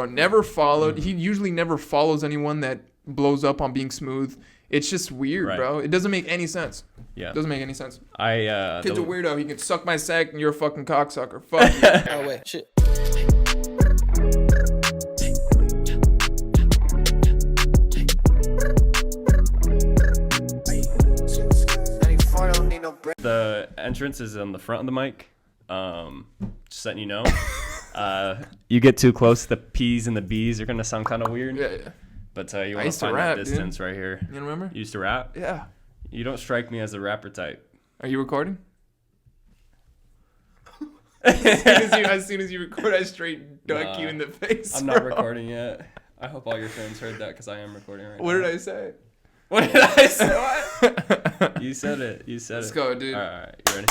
Never followed. He usually never follows anyone that blows up on being smooth. It's just weird, bro. It doesn't make any sense. Yeah. It doesn't make any sense. Kid's a weirdo. He can suck my sack and you're a fucking cocksucker. Fuck you. Oh, wait. Shit. The entrance is on the front of the mic. Just letting you know. You get too close, the P's and the B's are gonna sound kind of weird. Yeah. But you want to find that distance right here. You remember? You used to rap? Yeah. You don't strike me as a rapper type. Are you recording? as soon as you record, I straight duck you in the face. I'm not recording yet. I hope all your friends heard that because I am recording right now. What did I say? What did I say? What? You said it. Let's go, dude. All right. You ready?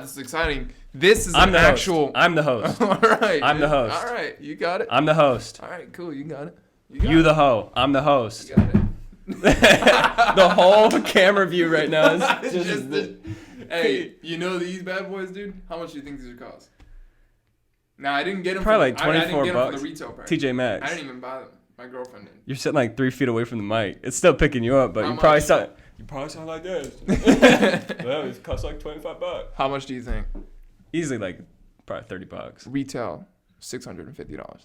This is exciting. This is I'm the host. All right. I'm the host. All right. You got it. I'm the host. All right. Cool. You got it. You the hoe. I'm the host. You got it. The whole camera view right now is just Hey, you know these bad boys, dude? How much do you think these would cost? Nah, I didn't get them. Probably like $24. I didn't get them for the retail price. TJ Maxx. I didn't even buy them. My girlfriend did. You're sitting like 3 feet away from the mic. It's still picking you up, but you probably sound like this. Well, it costs like $25. How much do you think? Easily like probably $30. Retail, $650.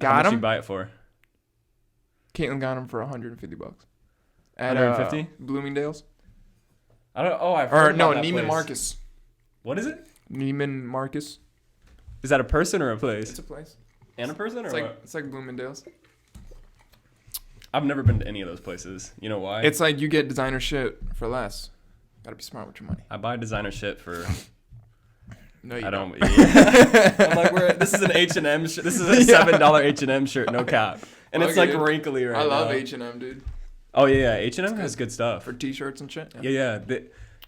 How much you buy it for? Caitlin got them for $150. At 150? Bloomingdale's. I don't. Oh, I've heard about that Neiman place. Marcus. What is it? Neiman Marcus. Is that a person or a place? It's a place. And a person, or what? It's like Bloomingdale's. I've never been to any of those places. You know why? It's like you get designer shit for less. Gotta be smart with your money. I buy designer shit for. No, you don't. Yeah. I'm like, this is an H&M shirt. This is a $7 H&M shirt, no cap, and it's like wrinkly right now. I love H&M, dude. Oh yeah, H&M has good stuff for t-shirts and shit. Yeah.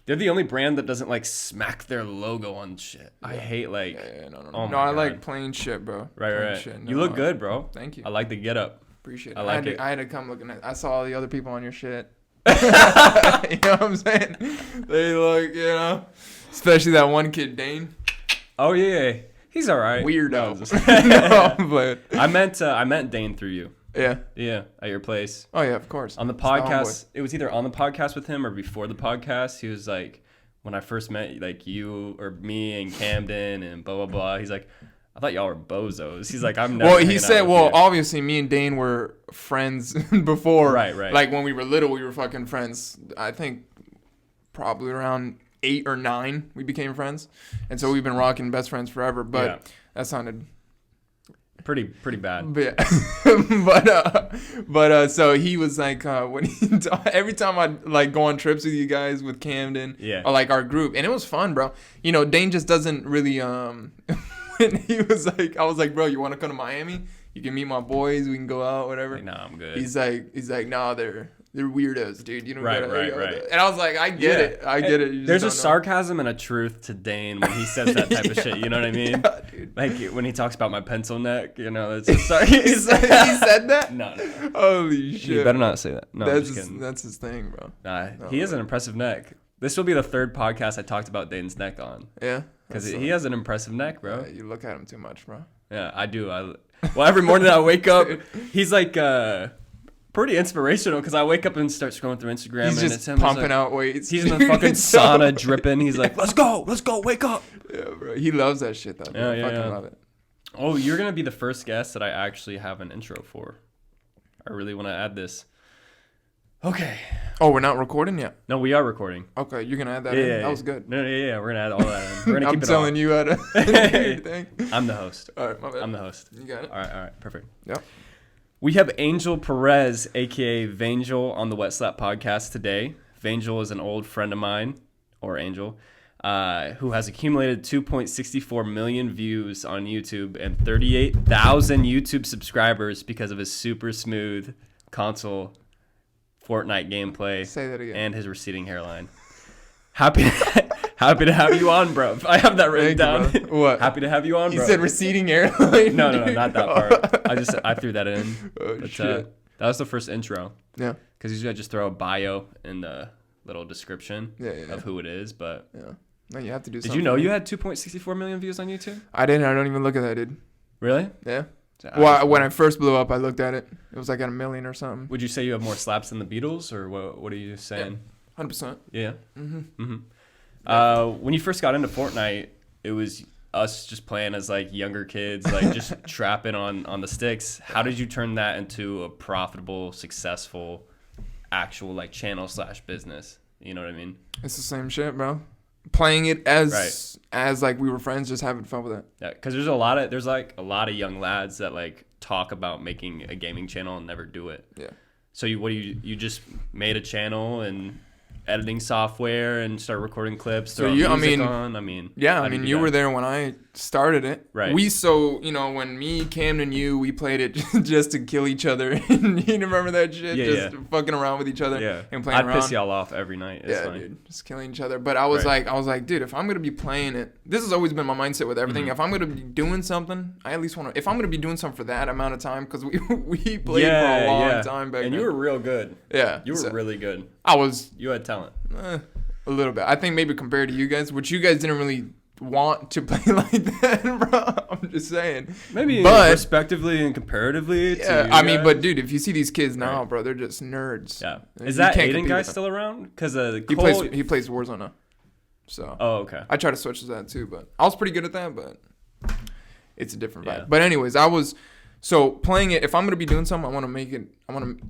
They're the only brand that doesn't like smack their logo on shit. Yeah. I hate like. No. Oh no, I like plain shit, bro. Right. Shit. No, you look good, bro. Thank you. I like the getup. Appreciate it. I had to come looking at. I saw all the other people on your shit. You know what I'm saying? They look, especially that one kid, Dane. Oh yeah, he's all right. Weirdo. No, but I meant Dane through you. Yeah, at your place. Oh yeah, of course. On the podcast, it was either on the podcast with him or before the podcast. He was like, when I first met like you or me and Camden and blah blah blah. He's like, I thought y'all were bozos. He's like, I'm never. Well, he said, obviously, me and Dane were friends before. Right. Like when we were little, we were fucking friends. I think probably around 8 or 9, we became friends, and so we've been rocking best friends forever. But that sounded pretty bad. But so he was like, when every time I'd like go on trips with you guys with Camden, or like our group, and it was fun, bro. You know, Dane just doesn't really when he was like, I was like, bro, you want to come to Miami? You can meet my boys. We can go out, whatever. Like, nah, I'm good. He's like, nah, they're weirdos, dude. You know, right. And I was like, I get it. I get it. There's a sarcasm and a truth to Dane when he says that type of shit. You know what I mean? Yeah, dude. Like when he talks about my pencil neck, it's just he said that? No. Holy shit. You better not say that. No, that's his thing, bro. Nah, he has an impressive neck. This will be the 3rd podcast I talked about Dane's neck on. Yeah. Because he has an impressive neck, bro. You look at him too much, bro. Yeah, I do. Well, every morning I wake up, he's like pretty inspirational because I wake up and start scrolling through Instagram. He's and just it's him. pumping out weights. He's in the fucking sauna dripping. He's like, let's go, wake up. Yeah, bro. He loves that shit, though. I fucking love it. Oh, you're going to be the first guest that I actually have an intro for. I really want to add this. Okay. Oh, we're not recording yet? No, we are recording. Okay, you're going to add that in? That was good. No, we're going to add all that in. We're going to keep it I'm telling you how to do your thing. I'm the host. All right, my bad. I'm the host. You got it. All right, perfect. Yep. We have Angel Perez, a.k.a. Vngel, on the THEWETSLAP podcast today. Vngel is an old friend of mine, or Angel, who has accumulated 2.64 million views on YouTube and 38,000 YouTube subscribers because of his super smooth console Fortnite gameplay. Say that again. And his receding hairline. Happy to have you on, bro. I have that written down. You, what? Happy to have you on, bro. You said receding hairline? No, not that part. I threw that in. Oh, but, shit. That was the first intro. Yeah. Because usually I just throw a bio in the little description of who it is, but... Yeah. No, you have to do something. something. Did you know you had 2.64 million views on YouTube? I didn't. I don't even look at that, dude. Really? Yeah. Well, when I first blew up, I looked at it. It was like at 1 million or something. Would you say you have more slaps than the Beatles, or what are you saying? Yeah, 100%. Yeah. When you first got into Fortnite, it was us just playing as like younger kids, like just trapping on the sticks. How did you turn that into a profitable, successful, actual like channel / business? You know what I mean? It's the same shit, bro. Playing it as like we were friends, just having fun with it. Yeah, because there's a lot of young lads that like talk about making a gaming channel and never do it. Yeah. So you just made a channel and editing software and start recording clips. So you were there when I started it. Right. When me, Cam, and we played it just to kill each other. And you remember that shit? Yeah, fucking around with each other. Yeah. And playing around. I'd piss y'all off every night. It's funny. Dude, just killing each other. But I was like, dude, if I'm gonna be playing it, this has always been my mindset with everything. If I'm gonna be doing something, I at least want to. If I'm gonna be doing something for that amount of time, because we played for a long time back then. And you were real good. Yeah. You were really good. You had talent. A little bit. I think maybe compared to you guys, which you guys didn't really want to play like that, bro. I'm just saying. Maybe respectively and comparatively. Yeah, but dude, if you see these kids now, bro, they're just nerds. Yeah. Is that Aiden guy still around? Because he plays Warzone now. So. Oh, okay. I try to switch to that too, but I was pretty good at that, but it's a different vibe. Yeah. But anyways, playing it. If I'm gonna be doing something, I want to make it. I want to.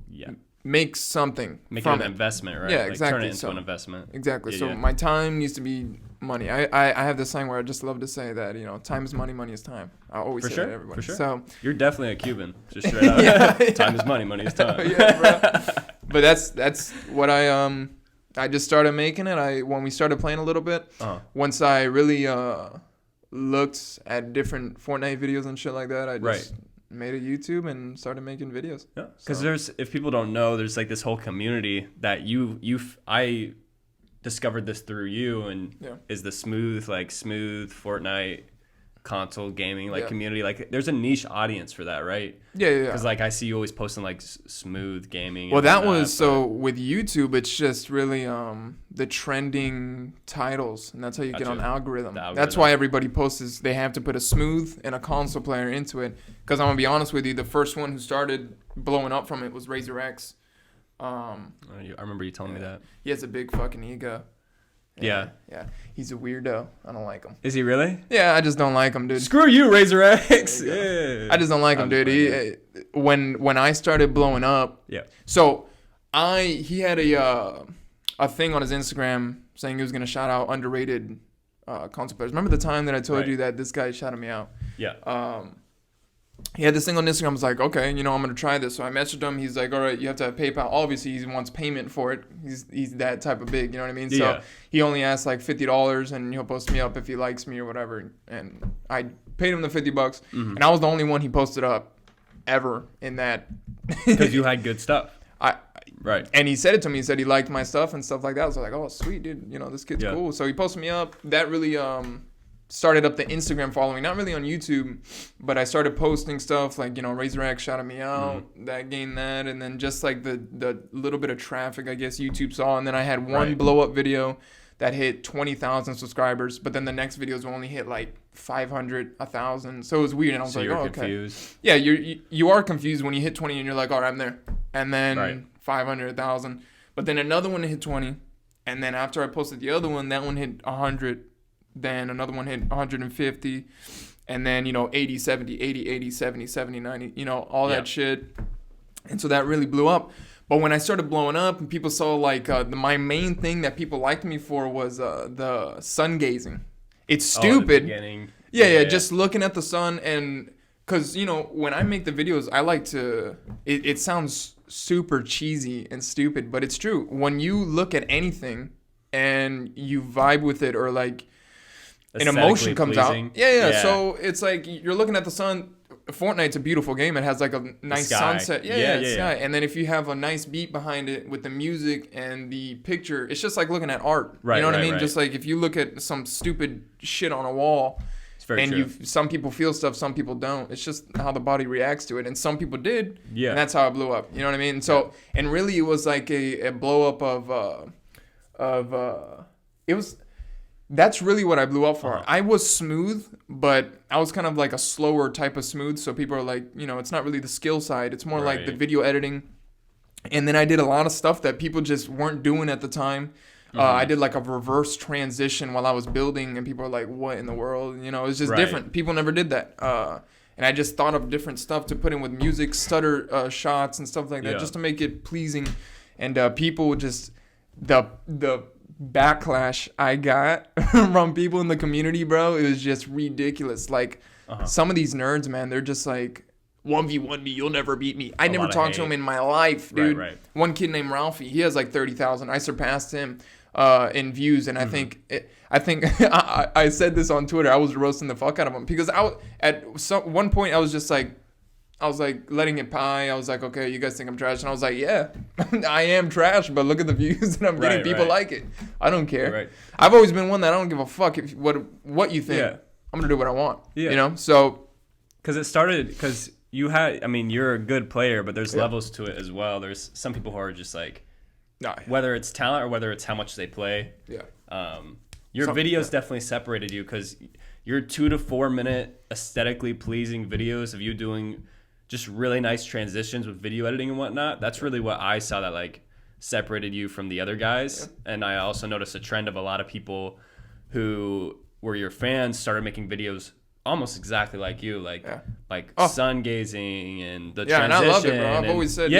Make something. Make it an investment, right? Yeah, exactly. Turn it into an investment. Exactly. So my time needs to be money. I have this saying where I just love to say that, time is money, money is time. I always say that to everybody. For sure. So you're definitely a Cuban. Just straight up. Time is money, money is time. Yeah, bro. But that's what I just started making it. When we started playing a little bit, once I really looked at different Fortnite videos and shit like that, I just made a YouTube and started making videos. Yeah, because if people don't know, there's like this whole community that I discovered this through you, and is the smooth Fortnite console gaming community. Like there's a niche audience for that, right? Yeah. Because I see you always posting like smooth gaming. Well, with YouTube, it's just really the trending titles, and that's how you get on algorithm. That's why everybody posts they have to put a smooth and a console player into it. Because I'm gonna be honest with you, the first one who started blowing up from it was Razor X. I remember you telling me that. He has a big fucking ego. Yeah. He's a weirdo. I don't like him. Is he really? Yeah, I just don't like him, dude. Screw you, Razor X. Yeah. I just don't like him, dude. When I started blowing up. Yeah. So he had a thing on his Instagram saying he was gonna shout out underrated console players. Remember the time that I told you that this guy shouted me out? Yeah. He had this thing on Instagram. I was like, okay, I'm gonna try this. So I messaged him. He's like, all right, you have to have PayPal. Obviously, he wants payment for it. He's that type of big, you know what I mean? So he only asked like $50, and he'll post me up if he likes me or whatever. And I paid him the $50, and I was the only one he posted up ever in that. Because you had good stuff. Right. And he said it to me. He said he liked my stuff and stuff like that. I was like, oh, sweet, dude. This kid's cool. So he posted me up. That really started up the Instagram following. Not really on YouTube, but I started posting stuff like, Razor X shouted me out. That gained that. And then just like the little bit of traffic, I guess, YouTube saw. And then I had one blow up video that hit 20,000 subscribers. But then the next videos will only hit like 500, 1,000. So it was weird. And I was like, oh, confused. Okay. Yeah, you are confused when you hit 20 and you're like, all right, I'm there. And then 500, 1,000. But then another one hit 20. And then after I posted the other one, that one hit 100. Then another one hit 150. And then, 80, 70, 80, 80, 70, 70, 90, all that shit. And so that really blew up. But when I started blowing up and people saw my main thing that people liked me for was the sun gazing. It's stupid. Yeah, just looking at the sun. And because, when I make the videos, I like to, it sounds super cheesy and stupid, but it's true. When you look at anything and you vibe with it, or like an emotion comes pleasing. Out. Yeah. So it's like you're looking at the sun. Fortnite's a beautiful game. It has like a nice sunset. Yeah. And then if you have a nice beat behind it with the music and the picture, it's just like looking at art. Right. You know what I mean? Right. Just like if you look at some stupid shit on a wall, some people feel stuff, some people don't. It's just how the body reacts to it. And some people did. Yeah. And that's how it blew up. You know what I mean? So and really it was like a blow up of it was That's really what I blew up for. I was smooth, but I was kind of like a slower type of smooth. So people are like, you know, it's not really the skill side. It's more like the video editing. And then I did a lot of stuff that people just weren't doing at the time. I did like a reverse transition while I was building, and people are like, what in the world? You know, it's just different. People never did that. And I just thought of different stuff to put in with music, stutter shots and stuff like that, just to make it pleasing. And people just, the backlash I got from people in the community, bro, it was just ridiculous. Like some of these nerds, man, they're just like, 1v1 me, you'll never beat me. I never talked to him in my life, dude. One kid named Ralphie, he has like 30,000. I surpassed him in views, and I think I said this on Twitter. I was roasting the fuck out of him because one point I was just like, I was like letting it pie. I was like, okay, you guys think I'm trash, and I was like, yeah, I am trash, but look at the views that I'm getting. People like it. I don't care. I've always been one that I don't give a fuck what you think. I'm gonna do what I want. You know, so because it started because you had. I mean, you're a good player, but there's levels to it as well. There's some people who are just like, whether it's talent or whether it's how much they play. Your videos definitely separated you because your 2 to 4 minute aesthetically pleasing videos of you doing just really nice transitions with video editing and whatnot. That's really what I saw that like separated you from the other guys. And I also noticed a trend of a lot of people who were your fans started making videos almost exactly like you, like sun gazing and the transition. And I loved it, bro. I've always said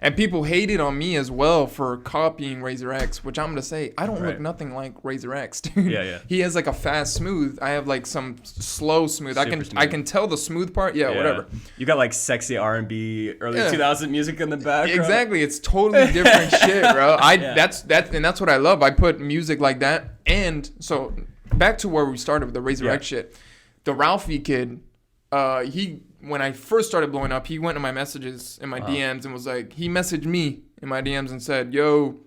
And people hated on me as well for copying Razor X, which I'm gonna say I don't look nothing like Razor X, dude. He has like a fast smooth. I have like some slow smooth. I can tell the smooth part. Whatever. You got like sexy R&B early 2000 music in the background. Exactly. It's totally different shit, bro. That's what I love. I put music like that. And so back to where we started with the Razor X shit. The Ralphie kid, when I first started blowing up, he went to my messages in my DMs and was like, he messaged me in my DMs and said, yo,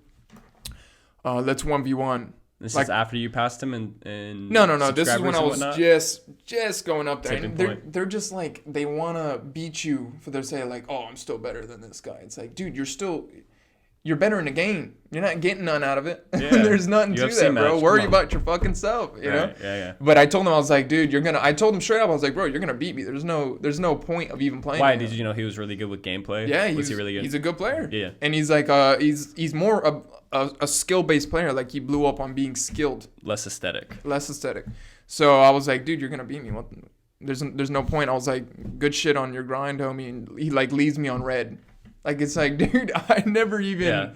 let's 1v1. This is after you passed him and No. This is when I was just going up there. And they're just like, they want to beat you for their say like, oh, I'm still better than this guy. It's like, dude, you're better in the game. You're not getting none out of it. There's nothing to that, bro. Worry about your fucking self, you know? But I told him, I was like, dude, I told him straight up, I was like, bro, you're going to beat me. There's no point of even playing. Why? Did you know he was really good with gameplay? Yeah, was he really good? He's a good player. Yeah. And he's like, he's more a skill-based player. Like, he blew up on being skilled. Less aesthetic. So I was like, dude, you're going to beat me. There's no point. I was like, good shit on your grind, homie. And he, like, leaves me on red. Like, it's like, dude, I never even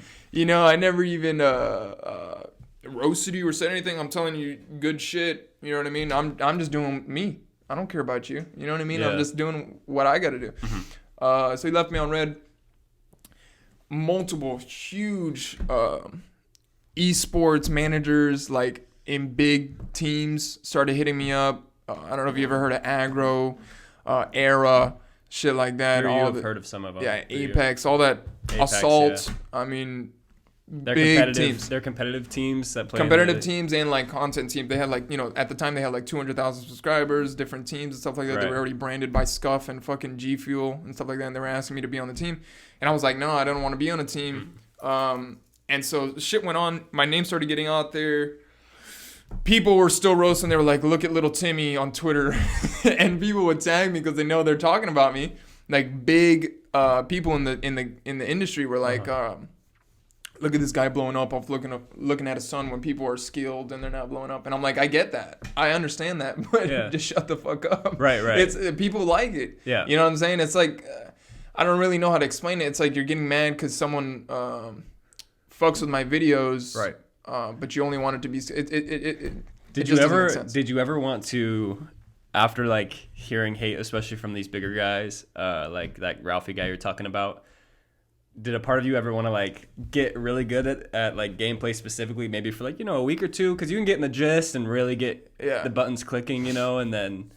roasted you or said anything. I'm telling you good shit. You know what I mean? I'm just doing me. I don't care about you. You know what I mean? I'm just doing what I got to do. So he left me on red. Multiple huge esports managers, like, in big teams started hitting me up. I don't know if you ever heard of Aggro, Era, shit like that. You've heard of some of them. Yeah, Apex, all that. Assault. Yeah. I mean, they're big competitive teams. They're competitive teams that play. Competitive teams and like content teams. They had like, you know, at the time they had like 200,000 subscribers, different teams and stuff like that. Right. They were already branded by Scuff and fucking G Fuel and stuff like that. And they were asking me to be on the team. And I was like, no, I don't want to be on a team. And so shit went on. My name started getting out there. People were still roasting. They were like, look at little Timmy on Twitter. And people would tag me because they know they're talking about me. Like big people in the industry were like, look at this guy blowing up off looking at his son when people are skilled and they're not blowing up. And I'm like, I get that. I understand that. But just shut the fuck up. Right. It's people like it. Yeah. You know what I'm saying? It's like, I don't really know how to explain it. It's like you're getting mad because someone fucks with my videos. Right. But you only want it to be. Did you ever want to, after like hearing hate, especially from these bigger guys, like that Ralphie guy you're talking about? Did a part of you ever want to like get really good at like gameplay specifically, maybe for like, you know, a week or two, because you can get in the gist and really get the buttons clicking, you know, and then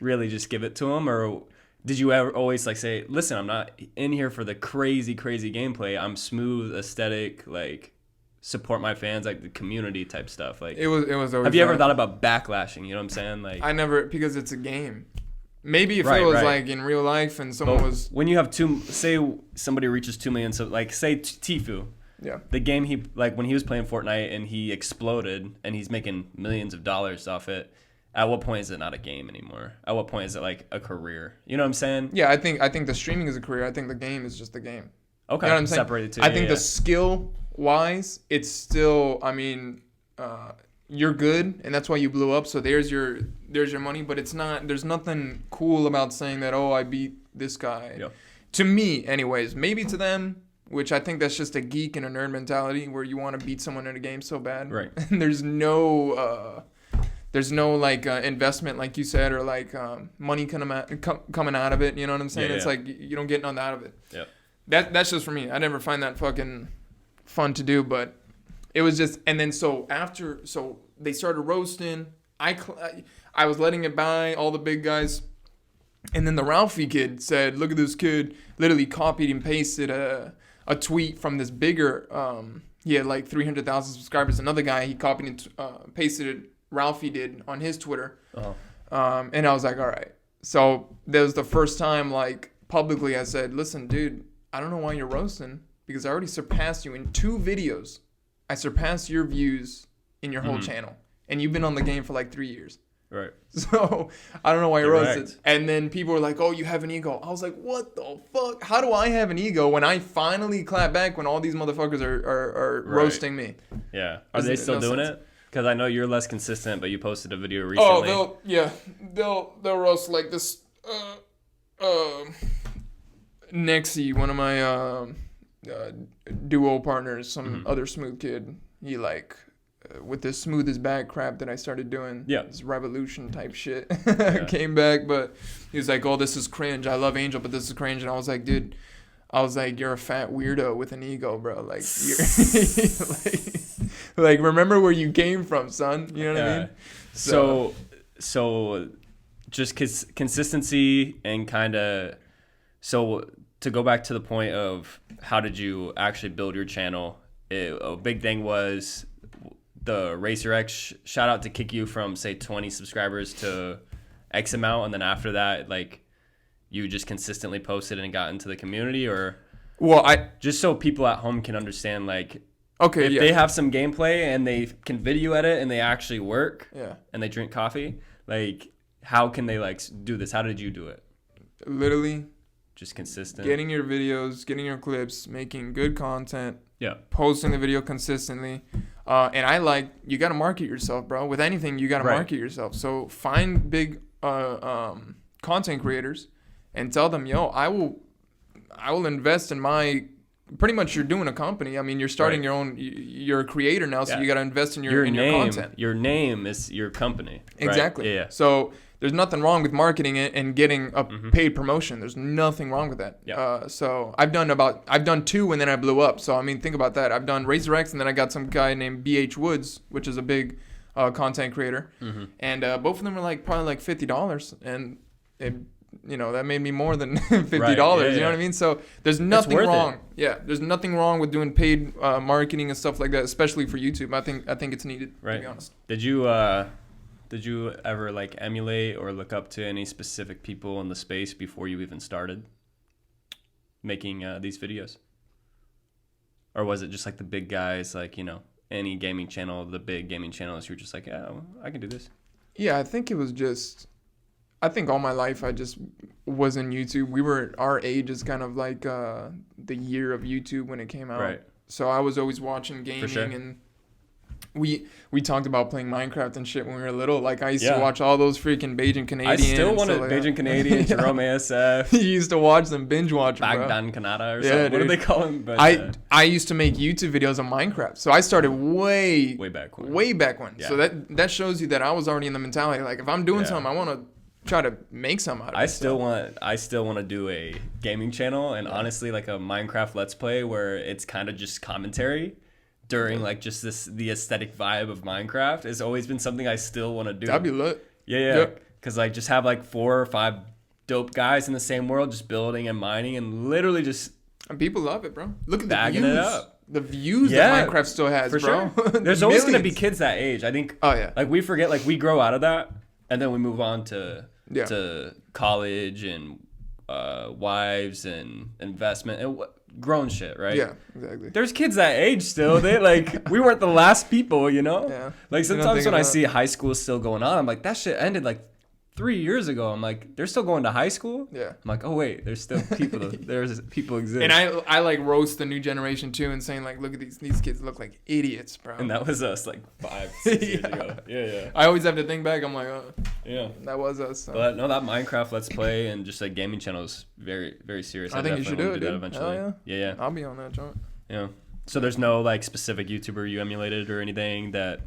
really just give it to them? Or did you ever always like say, listen, I'm not in here for the crazy gameplay. I'm smooth, aesthetic, like support my fans, like the community type stuff? Like it was always. Have you ever thought about backlashing? You know what I'm saying? Like I never, because it's a game. Maybe if it was like in real life and someone was. When you have say somebody reaches 2 million, so like say Tfue, Yeah. The game when he was playing Fortnite and he exploded and he's making millions of dollars off it. At what point is it not a game anymore? At what point is it like a career? You know what I'm saying? Yeah, I think the streaming is a career. I think the game is just the game. Okay. You know what I'm saying? Separated too. I think the skill wise, it's still. I mean, you're good, and that's why you blew up. So there's your money, but it's not. There's nothing cool about saying that. Oh, I beat this guy. Yep. To me, anyways. Maybe to them, which I think that's just a geek and a nerd mentality where you want to beat someone in a game so bad. Right. And there's no like investment, like you said, or like money coming out of it. You know what I'm saying? Yeah, It's like you don't get none out of it. Yeah. That's just for me. I never find that fucking fun to do, but it was just. And then so they started roasting. I was letting it by all the big guys, and then the Ralphie kid said, "Look at this kid!" Literally copied and pasted a tweet from this bigger. He had like 300,000 subscribers. Another guy, he copied and pasted it. Ralphie did on his Twitter. Uh-huh. And I was like, all right. So that was the first time, like, publicly I said, listen, dude, I don't know why you're roasting because I already surpassed you in 2 videos. I surpassed your views in your whole channel. And you've been on the game for like 3 years. Right. So I don't know why you're Correct. roasted. And then people were like, oh, you have an ego. I was like, what the fuck? How do I have an ego when I finally clap back when all these motherfuckers are Right. roasting me? Yeah. Are they still doing it? Because I know you're less consistent, but you posted a video recently. Oh, they'll roast like this. Nexie, one of my duo partners, some other smooth kid. He like with this smooth as bag crap that I started doing. Yeah. This revolution type shit. Yeah. Came back, but he was like, "Oh, this is cringe. I love Angel, but this is cringe." And I was like, "Dude." I was like, you're a fat weirdo with an ego, bro. Like, you're like, remember where you came from, son. You know what I mean? So just consistency and kind of, so to go back to the point of how did you actually build your channel, a big thing was the Racer X shout out to kick you from, say, 20 subscribers to X amount. And then after that, like, you just consistently posted and got into the community, or just so people at home can understand, like, okay, if they have some gameplay and they can video edit and they actually work, and they drink coffee, like, how can they like do this? How did you do it? Literally, just consistent. Getting your videos, getting your clips, making good content. Yeah. Posting the video consistently, and you gotta market yourself, bro. With anything, you gotta market yourself. So find big content creators. And tell them, yo, I will invest in my. Pretty much, you're doing a company. I mean, you're starting your own. You're a creator now, so you got to invest in your content. Your name is your company. Exactly. Right? Yeah. So there's nothing wrong with marketing it and getting a paid promotion. There's nothing wrong with that. Yeah. So I've done 2 and then I blew up. So I mean, think about that. I've done Razor X and then I got some guy named BH Woods, which is a big content creator, and both of them were like probably like $50, and that made me more than $50. Right. Yeah, you know what I mean? So there's nothing wrong. Yeah, there's nothing wrong with doing paid marketing and stuff like that, especially for YouTube. I think it's needed. Right. To be honest. Did you ever like emulate or look up to any specific people in the space before you even started making these videos? Or was it just like the big guys, like, any gaming channel, the big gaming channels, you're just like, yeah, I can do this? Yeah, I think it was just. I think all my life I just was in YouTube. Our age is kind of like the year of YouTube when it came out. Right. So I was always watching gaming, and we talked about playing Minecraft and shit when we were little. Like I used to watch all those freaking Bajan Canadians. I still wanted Bajan Canadian, Jerome ASF. You used to watch them, binge watch them, bro. Bagdan Kanata or something. What do they call him? But, I used to make YouTube videos on Minecraft. So I started way back when. Yeah. So that shows you that I was already in the mentality. Like if I'm doing something, I want to try to make some out of it. I still want to do a gaming channel, and honestly, like a Minecraft Let's Play where it's kind of just commentary during like just the aesthetic vibe of Minecraft. Has always been something I still want to do. That'd be lit. Yeah. Because like just have like 4 or 5 dope guys in the same world, just building and mining, and literally just. And people love it, bro. Look at the bagging views. it up. The views that Minecraft still has, for bro. Sure. There's always gonna be kids that age. I think. Oh yeah. Like we forget, like we grow out of that, and then we move on to college and wives and investment. And grown shit, right? Yeah, exactly. There's kids that age still. They like we weren't the last people, you know? Yeah. Like sometimes when I see high school still going on, I'm like, that shit ended like 3 years ago. I'm like, they're still going to high school? Yeah. I'm like, oh wait, there's still people there's people exist. And I like roast the new generation too and saying like, look at these kids look like idiots, bro. And that was us like 5-6 years ago. Yeah. I always have to think back. I'm like, oh, yeah, that was us. So. But no, that Minecraft Let's Play and just like gaming channel is very, very serious. I think you should do it, dude. Eventually. Hell yeah. Yeah. I'll be on that joint. Yeah. So there's no like specific YouTuber you emulated or anything that.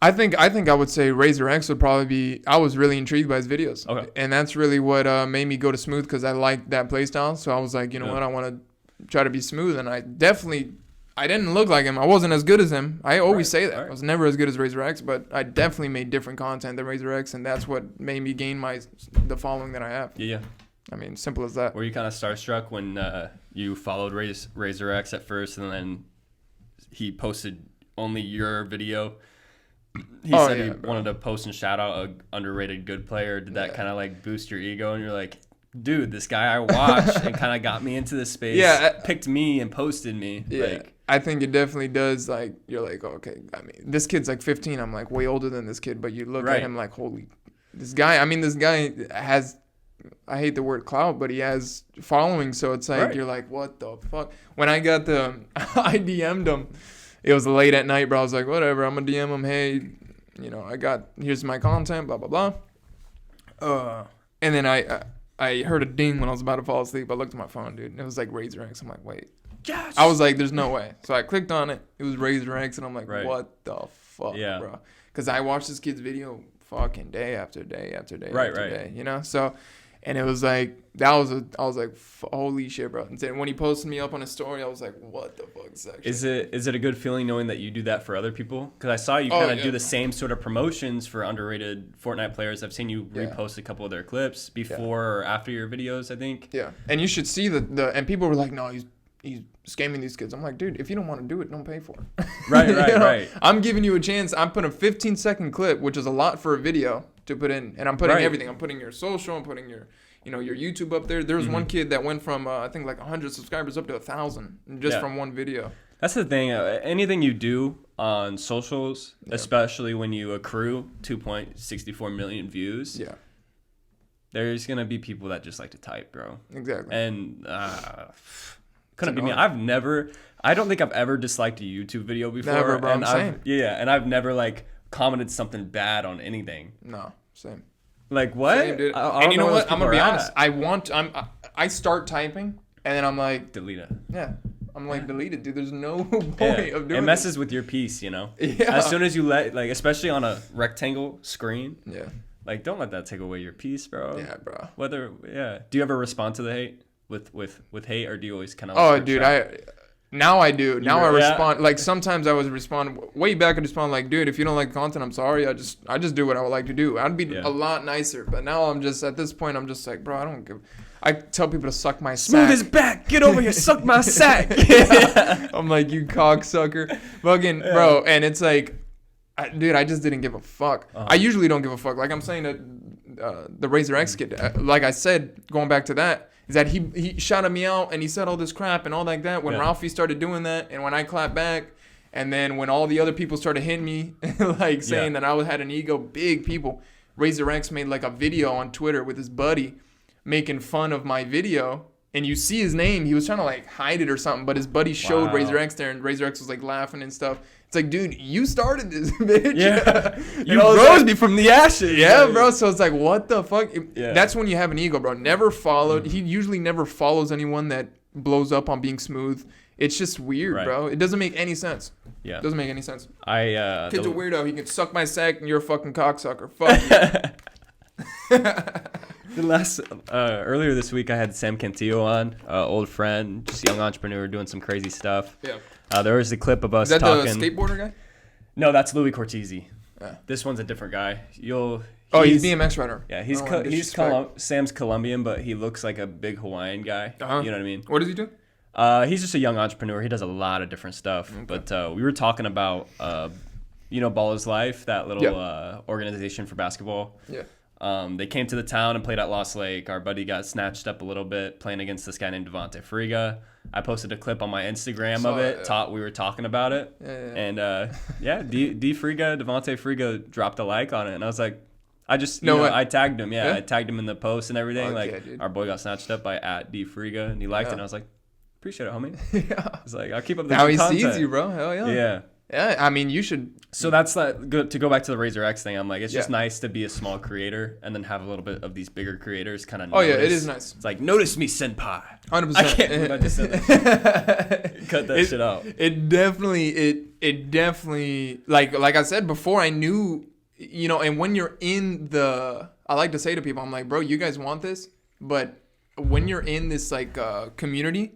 I think I would say Razor X would probably be. I was really intrigued by his videos, okay, and that's really what made me go to Smooth because I liked that playstyle. So I was like, you know what, I want to try to be Smooth, and I didn't look like him. I wasn't as good as him. I always say that. I was never as good as Razor X, but I definitely made different content than Razor X, and that's what made me gain the following that I have. Yeah. I mean, simple as that. Were you kind of starstruck when you followed Razor X at first, and then he posted only your video? He said he wanted to post and shout out a underrated good player. Did that kind of like boost your ego? And you're like, dude, this guy I watched and kind of got me into this space. Picked me and posted me. Yeah, like, I think it definitely does. Like, you're like, oh, okay. I mean, this kid's like 15. I'm like way older than this kid, but you look at him like, holy, this guy. I mean, this guy has. I hate the word clout, but he has following. So it's like you're like, what the fuck? When I got I DM'd him. It was late at night, bro. I was like, whatever. I'm going to DM him. Hey, you know, here's my content, blah, blah, blah. And then I heard a ding when I was about to fall asleep. I looked at my phone, dude. And it was like Razor X. I'm like, wait. Yes! I was like, there's no way. So I clicked on it. It was Razor X. And I'm like, what the fuck, bro? Because I watched this kid's video fucking day after day after day after day, you know? So... And it was like, I was like, holy shit, bro. And then when he posted me up on his story, I was like, what the fuck is that? Is it a good feeling knowing that you do that for other people? Because I saw you kind of do the same sort of promotions for underrated Fortnite players. I've seen you repost a couple of their clips before or after your videos, I think. Yeah. And you should see and people were like, no, he's scamming these kids. I'm like, dude, if you don't want to do it, don't pay for it. Right. I'm giving you a chance. I'm putting a 15-second clip, which is a lot for a video to put in, and I'm putting everything. I'm putting your social, I'm putting your YouTube up there. There was one kid that went from I think like 100 subscribers up to 1,000 just from one video. That's the thing. Anything you do on socials, especially when you accrue 2.64 million views, there's gonna be people that just like to type, bro. Exactly. And couldn't be me. I don't think I've ever disliked a YouTube video before. Never, bro. And I've never like commented something bad on anything. No, same. Like what? Same, dude. And you know what? I'm gonna be honest. I start typing and then I'm like, delete it. Yeah. I'm like, delete it, dude. There's no point of doing it. It messes with your piece, you know? Yeah. As soon as you especially on a rectangle screen. Yeah. Like, don't let that take away your piece, bro. Yeah, bro. Do you ever respond to the hate with hate, or do you always kind of? Oh, dude, Now I do. Now I respond. Like sometimes I was respond way back. I'd respond like, dude, if you don't like content, I'm sorry. I just do what I would like to do. I'd be a lot nicer. But now I'm just at this point. I'm just like, bro, I don't give. I tell people to suck my sack. Smooth his back. Get over here. Suck my sack. I'm like, you cocksucker, fucking bro. And it's like, dude, I just didn't give a fuck. I usually don't give a fuck. Like I'm saying that the Razor X kid. Like I said, going back to that. Is that he shouted me out and he said all this crap and all like that when Ralphie started doing that and when I clapped back and then when all the other people started hitting me like saying that I had an ego, big people. Razor X made like a video on Twitter with his buddy making fun of my video and you see his name. He was trying to like hide it or something, but his buddy showed Razor X there and Razor X was like laughing and stuff. It's like, dude, you started this, bitch. Yeah. You rose me from the ashes. Yeah, bro. So it's like, what the fuck? That's when you have an ego, bro. Never followed. He usually never follows anyone that blows up on being smooth. It's just weird, bro. It doesn't make any sense. Yeah. It doesn't make any sense. Kid's a weirdo. He can suck my sack and you're a fucking cocksucker. Fuck you. Earlier this week, I had Sam Cantillo on, old friend, just young entrepreneur doing some crazy stuff. Yeah. There was a clip of us talking. Is that the skateboarder guy? No, that's Louis Cortese. Yeah. This one's a different guy. He's BMX rider. Yeah, Sam's Colombian, but he looks like a big Hawaiian guy. You know what I mean? What does he do? He's just a young entrepreneur. He does a lot of different stuff. Okay. But we were talking about, Ball is Life, that little organization for basketball. Yeah. They came to the town and played at Lost Lake. Our buddy got snatched up a little bit playing against this guy named Devontae Friga. I posted a clip on my Instagram of it. We were talking about it. And Devontae Friga dropped a like on it. And I was like, I tagged him. I tagged him in the post and everything. Dude. Our boy got snatched up by @DFriga, and he liked it. And I was like, appreciate it, homie. Yeah. It's like, I'll keep up the content. Now he sees you, bro. Hell yeah. Yeah. Yeah, I mean, you should. So that's good to go back to the Razor X thing. I'm like, it's just nice to be a small creator and then have a little bit of these bigger creators kind of. Oh yeah, it is nice. It's like, notice me, senpai. 100%. I can't believe I just said that. Cut that shit out. It definitely, like I said before, I knew, and when you're in I like to say to people, I'm like, bro, you guys want this, but when you're in this like community,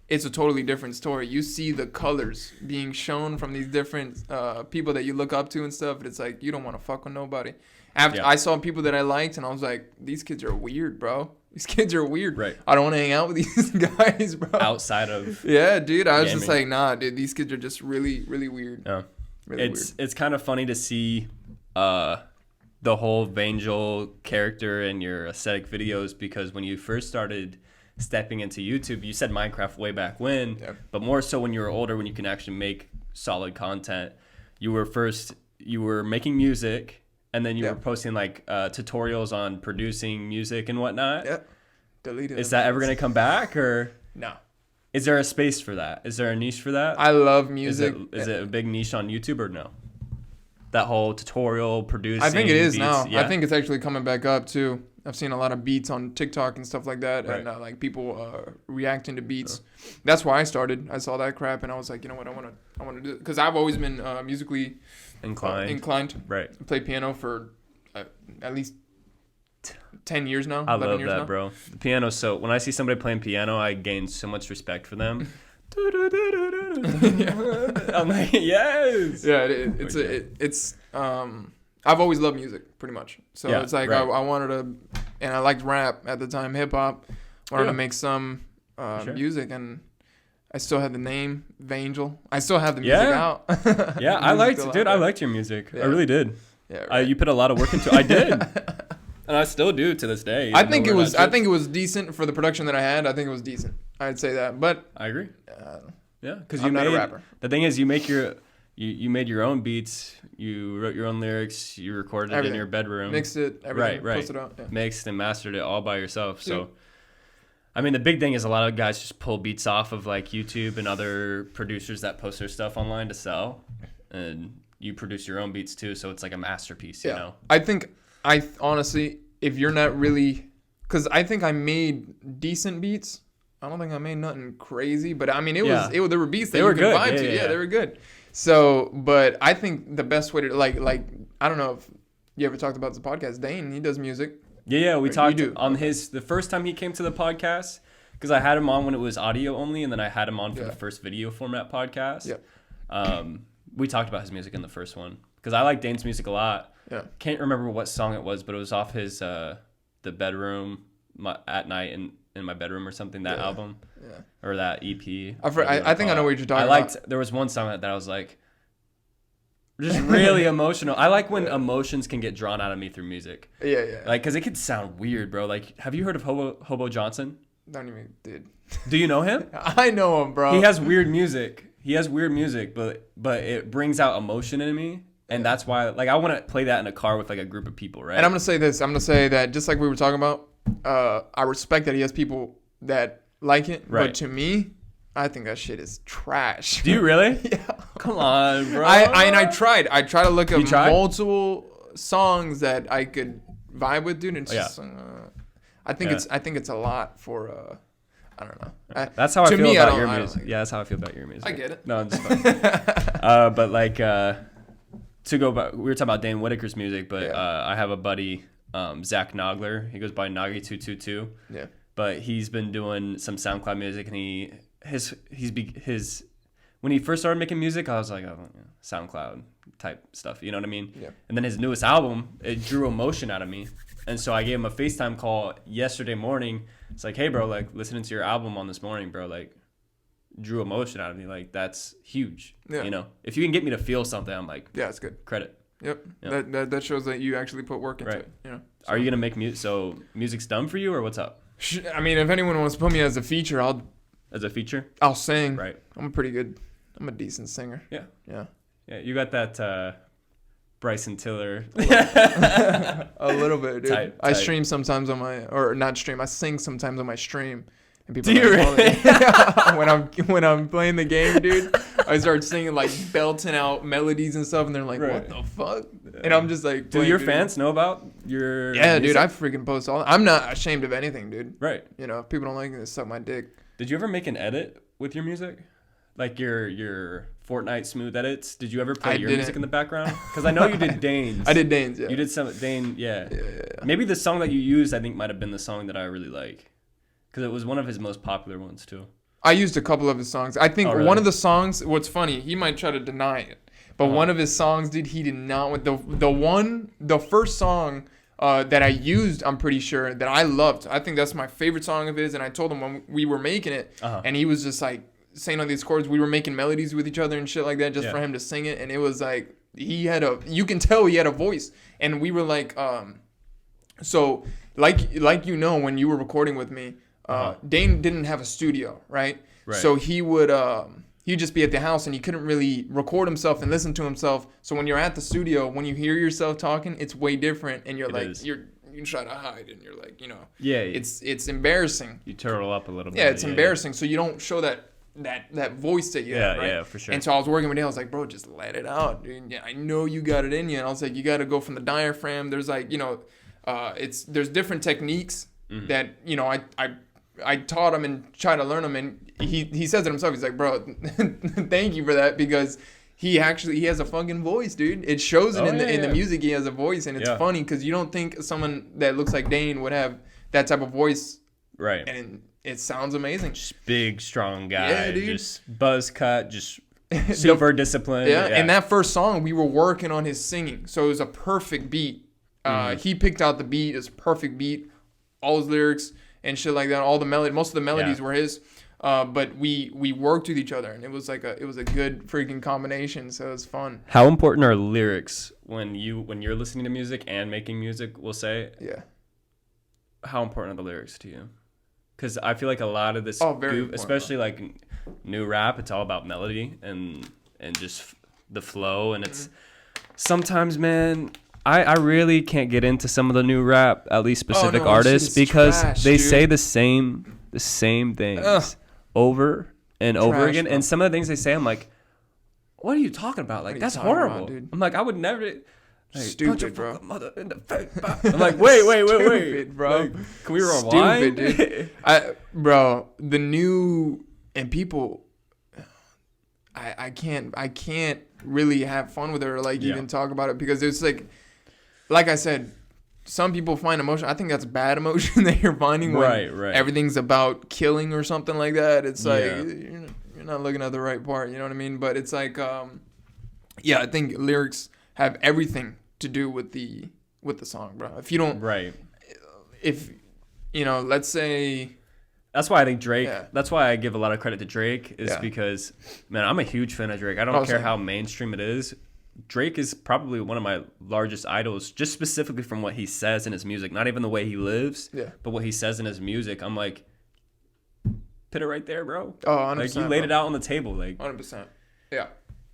it's a totally different story. You see the colors being shown from these different people that you look up to and stuff. And it's like, you don't want to fuck with nobody. After I saw people that I liked, and I was like, these kids are weird, bro. These kids are weird. Right. I don't want to hang out with these guys, bro. Outside of yeah, dude. I was just like, nah, dude. These kids are just really, really weird. Yeah. Really weird. It's kind of funny to see the whole Vngel character in your aesthetic videos, because when you first started stepping into YouTube, you said Minecraft way back when, but more so when you were older, when you can actually make solid content. You were making music, and then you were posting like tutorials on producing music and whatnot. Yep. Deleted. Is that ever gonna come back, or no? Is there a space for that? Is there a niche for that? I love music. Is it a big niche on YouTube or no? That whole tutorial producing. I think it is beats, now. Yeah. I think it's actually coming back up too. I've seen a lot of beats on TikTok and stuff like that, and like people reacting to beats. That's why I started. I saw that crap, and I was like, you know what, I want to do it, because I've always been musically inclined. Right. I played piano for at least 10 years now. I love that, bro. The piano. So when I see somebody playing piano, I gain so much respect for them. I'm like, yes. Yeah, it's I've always loved music, pretty much. So it's like I wanted to, and I liked rap at the time, hip hop. Wanted to make some music, and I still had the name Vngel. I still have the music out. Yeah, I liked your music. Yeah. I really did. Yeah, right. You put a lot of work into it. I did. And I still do to this day. I think it was decent for the production that I had. I think it was decent. I'd say that, but I agree. Yeah, because I'm not a rapper. The thing is, you made your own beats. You wrote your own lyrics. You recorded it in your bedroom. Mixed it. Everything. Right. Posted out. Yeah. Mixed and mastered it all by yourself. So, I mean, the big thing is a lot of guys just pull beats off of like YouTube and other producers that post their stuff online to sell, and you produce your own beats too. So it's like a masterpiece. You know. I honestly, if you're not really, because I think I made decent beats. I don't think I made nothing crazy, but I mean, there were beats that you could vibe to. Yeah, they were good. So, but I think the best way to like I don't know if you ever talked about the podcast. Dane, he does music. Yeah, we talked on the first time he came to the podcast, because I had him on when it was audio only, and then I had him on for the first video format podcast. Yeah. We talked about his music in the first one, because I like Dane's music a lot. Yeah. Can't remember what song it was, but it was off his the bedroom at night in my bedroom or something, that album or that EP. I think I know what you're talking about. There was one song that I was like just really emotional. I like when emotions can get drawn out of me through music. Yeah. Like, because it could sound weird, bro. Like, have you heard of Hobo Johnson? Don't even, dude. Do you know him? I know him, bro. He has weird music, but it brings out emotion in me. And that's why, like, I want to play that in a car with like a group of people, right? And I'm gonna say this. I'm gonna say that just like we were talking about, I respect that he has people that like it, but to me, I think that shit is trash. Do you really? Yeah. Come on, bro. I tried to look up multiple songs that I could vibe with, dude. And it's just, I think it's a lot for. I don't know. That's how I feel about your music. Yeah, that's how I feel about your music. I get it. No, I'm just fine. But like to go back, we were talking about Dane Whitaker's music, but I have a buddy. Zach Nogler, he goes by Noggy222. Yeah. But he's been doing some SoundCloud music, and his when he first started making music, I was like, oh, SoundCloud type stuff, you know what I mean? Yeah. And then his newest album, it drew emotion out of me, and so I gave him a FaceTime call yesterday morning. It's like, hey, bro, like listening to your album on this morning, bro, like drew emotion out of me, like that's huge. Yeah. You know, if you can get me to feel something, I'm like, yeah, it's good credit. Yep. That shows that you actually put work into it. You know. So. Are you gonna make music? So music's done for you, or what's up? I mean, if anyone wants to put me as a feature, I'll sing. Right. I'm a decent singer. Yeah. Yeah. Yeah. You got that Bryson Tiller. A little bit, dude. Tight. I stream sometimes on my, or not stream. I sing sometimes on my stream. And people do you really? when I'm playing the game, dude, I start singing like belting out melodies and stuff, and they're like, "What the fuck?" And I'm just like, "Do your fans know about your?" Yeah, music? Dude, I freaking post all. I'm not ashamed of anything, dude. Right. You know, if people don't like it, suck my dick. Did you ever make an edit with your music, like your Fortnite smooth edits? Did you ever play your music in the background? Because I know you did Dane's. I did Dane's. Yeah. You did some Dane. Yeah. Maybe the song that you used, I think, might have been the song that I really like. Because it was one of his most popular ones, too. I used a couple of his songs. I think one of the songs, what's funny, he might try to deny it. But one of his songs, dude, he did not. The first song that I used, I'm pretty sure, that I loved. I think that's my favorite song of his. And I told him when we were making it, and he was just like saying all these chords. We were making melodies with each other and shit like that just for him to sing it. And it was like, you can tell he had a voice. And we were like, so like when you were recording with me, Dane didn't have a studio, right? So he would he'd just be at the house and he couldn't really record himself and listen to himself. So when you're at the studio, when you hear yourself talking, it's way different, and you're you try to hide, and you're like, you know, it's embarrassing. You turtle up a little bit. Yeah, it's embarrassing. So you don't show that voice that you have, right? Yeah, for sure. And so I was working with Dane. I was like, bro, just let it out, dude. Yeah, I know you got it in you. And I was like, you got to go from the diaphragm. There's like, you know, there's different techniques that, you know, I taught him and tried to learn them, and he says it himself. He's like, bro, thank you for that, because he has a fucking voice, dude. It shows it in the music. He has a voice, and it's funny because you don't think someone that looks like Dane would have that type of voice, right? And it sounds amazing. Just big, strong guy, just buzz cut, just super disciplined. Yeah, and that first song we were working on his singing, so it was a perfect beat. He picked out the beat. It's a perfect beat. All his lyrics and shit like that. Most of the melodies were his. But we worked with each other, and it was a good freaking combination. So it was fun. How important are lyrics when you're listening to music and making music? We'll say. Yeah. How important are the lyrics to you? Because I feel like a lot of this, especially like new rap, it's all about melody and just the flow, and it's sometimes, man. I really can't get into some of the new rap, at least specific artists, because they say the same things over and over again. Bro. And some of the things they say, I'm like, what are you talking about? Like, that's horrible. Dude? I'm like, I would never. Like, stupid, bro. Mother in the face. I'm like, wait, stupid, bro. Like, can we rewind? Stupid, dude. Bro, the new and people. I can't really have fun with it or like even talk about it, because it's like I said, some people find emotion. I think that's bad emotion that you're finding when everything's about killing or something like that. It's like you're not looking at the right part. You know what I mean? But it's like, I think lyrics have everything to do with the song, bro. If you don't, if you know, let's say. That's why I think Drake. Yeah. That's why I give a lot of credit to Drake. Is because, man, I'm a huge fan of Drake. I don't care how mainstream it is. Drake is probably one of my largest idols, just specifically from what he says in his music. Not even the way he lives, but what he says in his music. I'm like, put it right there, bro. Oh, 100%. Like, you laid it out on the table. Like, 100%. Yeah.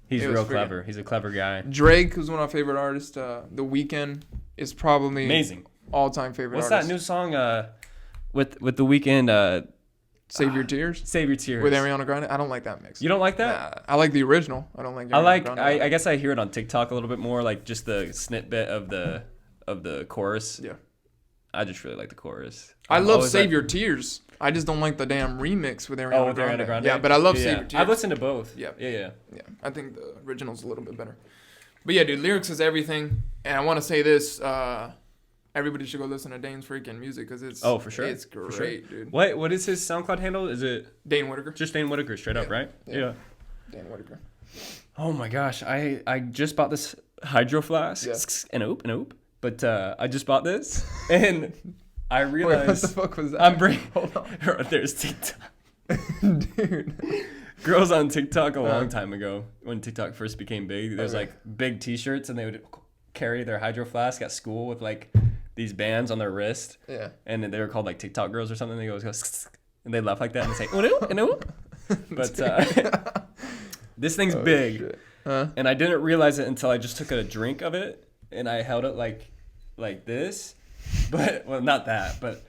He's real clever. He's a clever guy. Drake, who's one of my favorite artists, The Weeknd is probably amazing. All-time favorite artist. What's that new song with The Weeknd? Save Your Tears? Save Your Tears. With Ariana Grande? I don't like that mix. You don't like that? I like the original. I don't like Ariana Grande. I guess I hear it on TikTok a little bit more, like just the snippet of the chorus. Yeah. I just really like the chorus. I love Save Your Tears. I just don't like the damn remix with Ariana Grande. Yeah, but I love Save Your Tears. I've listened to both. Yeah. I think the original's a little bit better. But yeah, dude, lyrics is everything. And I want to say this, everybody should go listen to Dane's freaking music, because it's for sure. It's great, dude. What is his SoundCloud handle? Is it Dane Whitaker? Just Dane Whitaker, straight up, right? Yeah. Dane Whitaker. Oh my gosh, I just bought this hydro flask. An oop. But I just bought this, and I realized. Wait, what the fuck was that? Hold on. There's TikTok. Dude. Girls on TikTok a long time ago, when TikTok first became big, there's like big T-shirts, and they would carry their hydro flask at school with like these bands on their wrist. Yeah. And they were called like TikTok girls or something. They go and they laugh like that and say uno. But this thing's big. Huh? And I didn't realize it until I just took a drink of it and I held it like this. But well, not that, but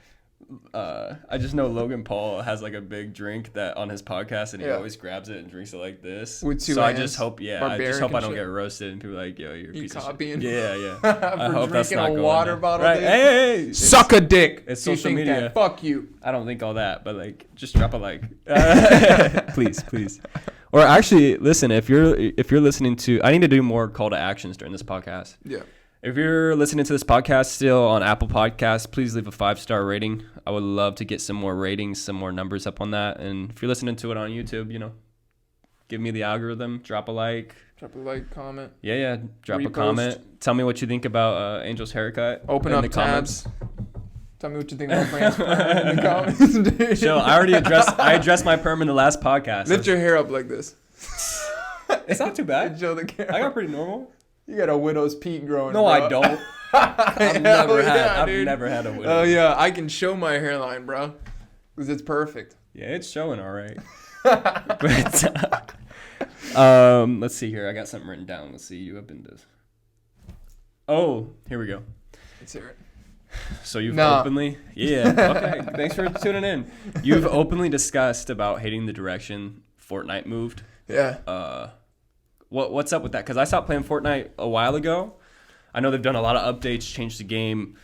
I just know Logan Paul has like a big drink that on his podcast, and he always grabs it and drinks it like this. With two so hands, I just hope, I don't get roasted and people are like, yo, you're a piece copying? of shit. Yeah. I hope that's not going water there. bottle. Right? Hey, suck a dick. It's social media. That? Fuck you. I don't think all that, but like, just drop a like, please. Or actually, listen. If you're listening to, I need to do more call to actions during this podcast. Yeah. If you're listening to this podcast still on Apple Podcasts, please leave a 5-star rating. I would love to get some more ratings, some more numbers up on that. And if you're listening to it on YouTube, give me the algorithm, drop a like. Drop a like, comment. Yeah. Drop a comment. Tell me what you think about Angel's haircut. Open up tabs. Tell me what you think about Brant's perm in the comments, dude. Chill, I addressed my perm in the last podcast. Lift your hair up like this. It's not too bad. Show the camera. I got pretty normal. You got a widow's peak growing. No, bro. I don't. I've never had a widow. Oh yeah, I can show my hairline, bro, because it's perfect. Yeah, it's showing all right. But let's see here. I got something written down. Let's see. You opened this. Oh, here we go. Let's hear it. So you've openly, okay. Thanks for tuning in. You've openly discussed about hating the direction Fortnite moved. Yeah. What's up with that? Because I stopped playing Fortnite a while ago. I know they've done a lot of updates, changed the game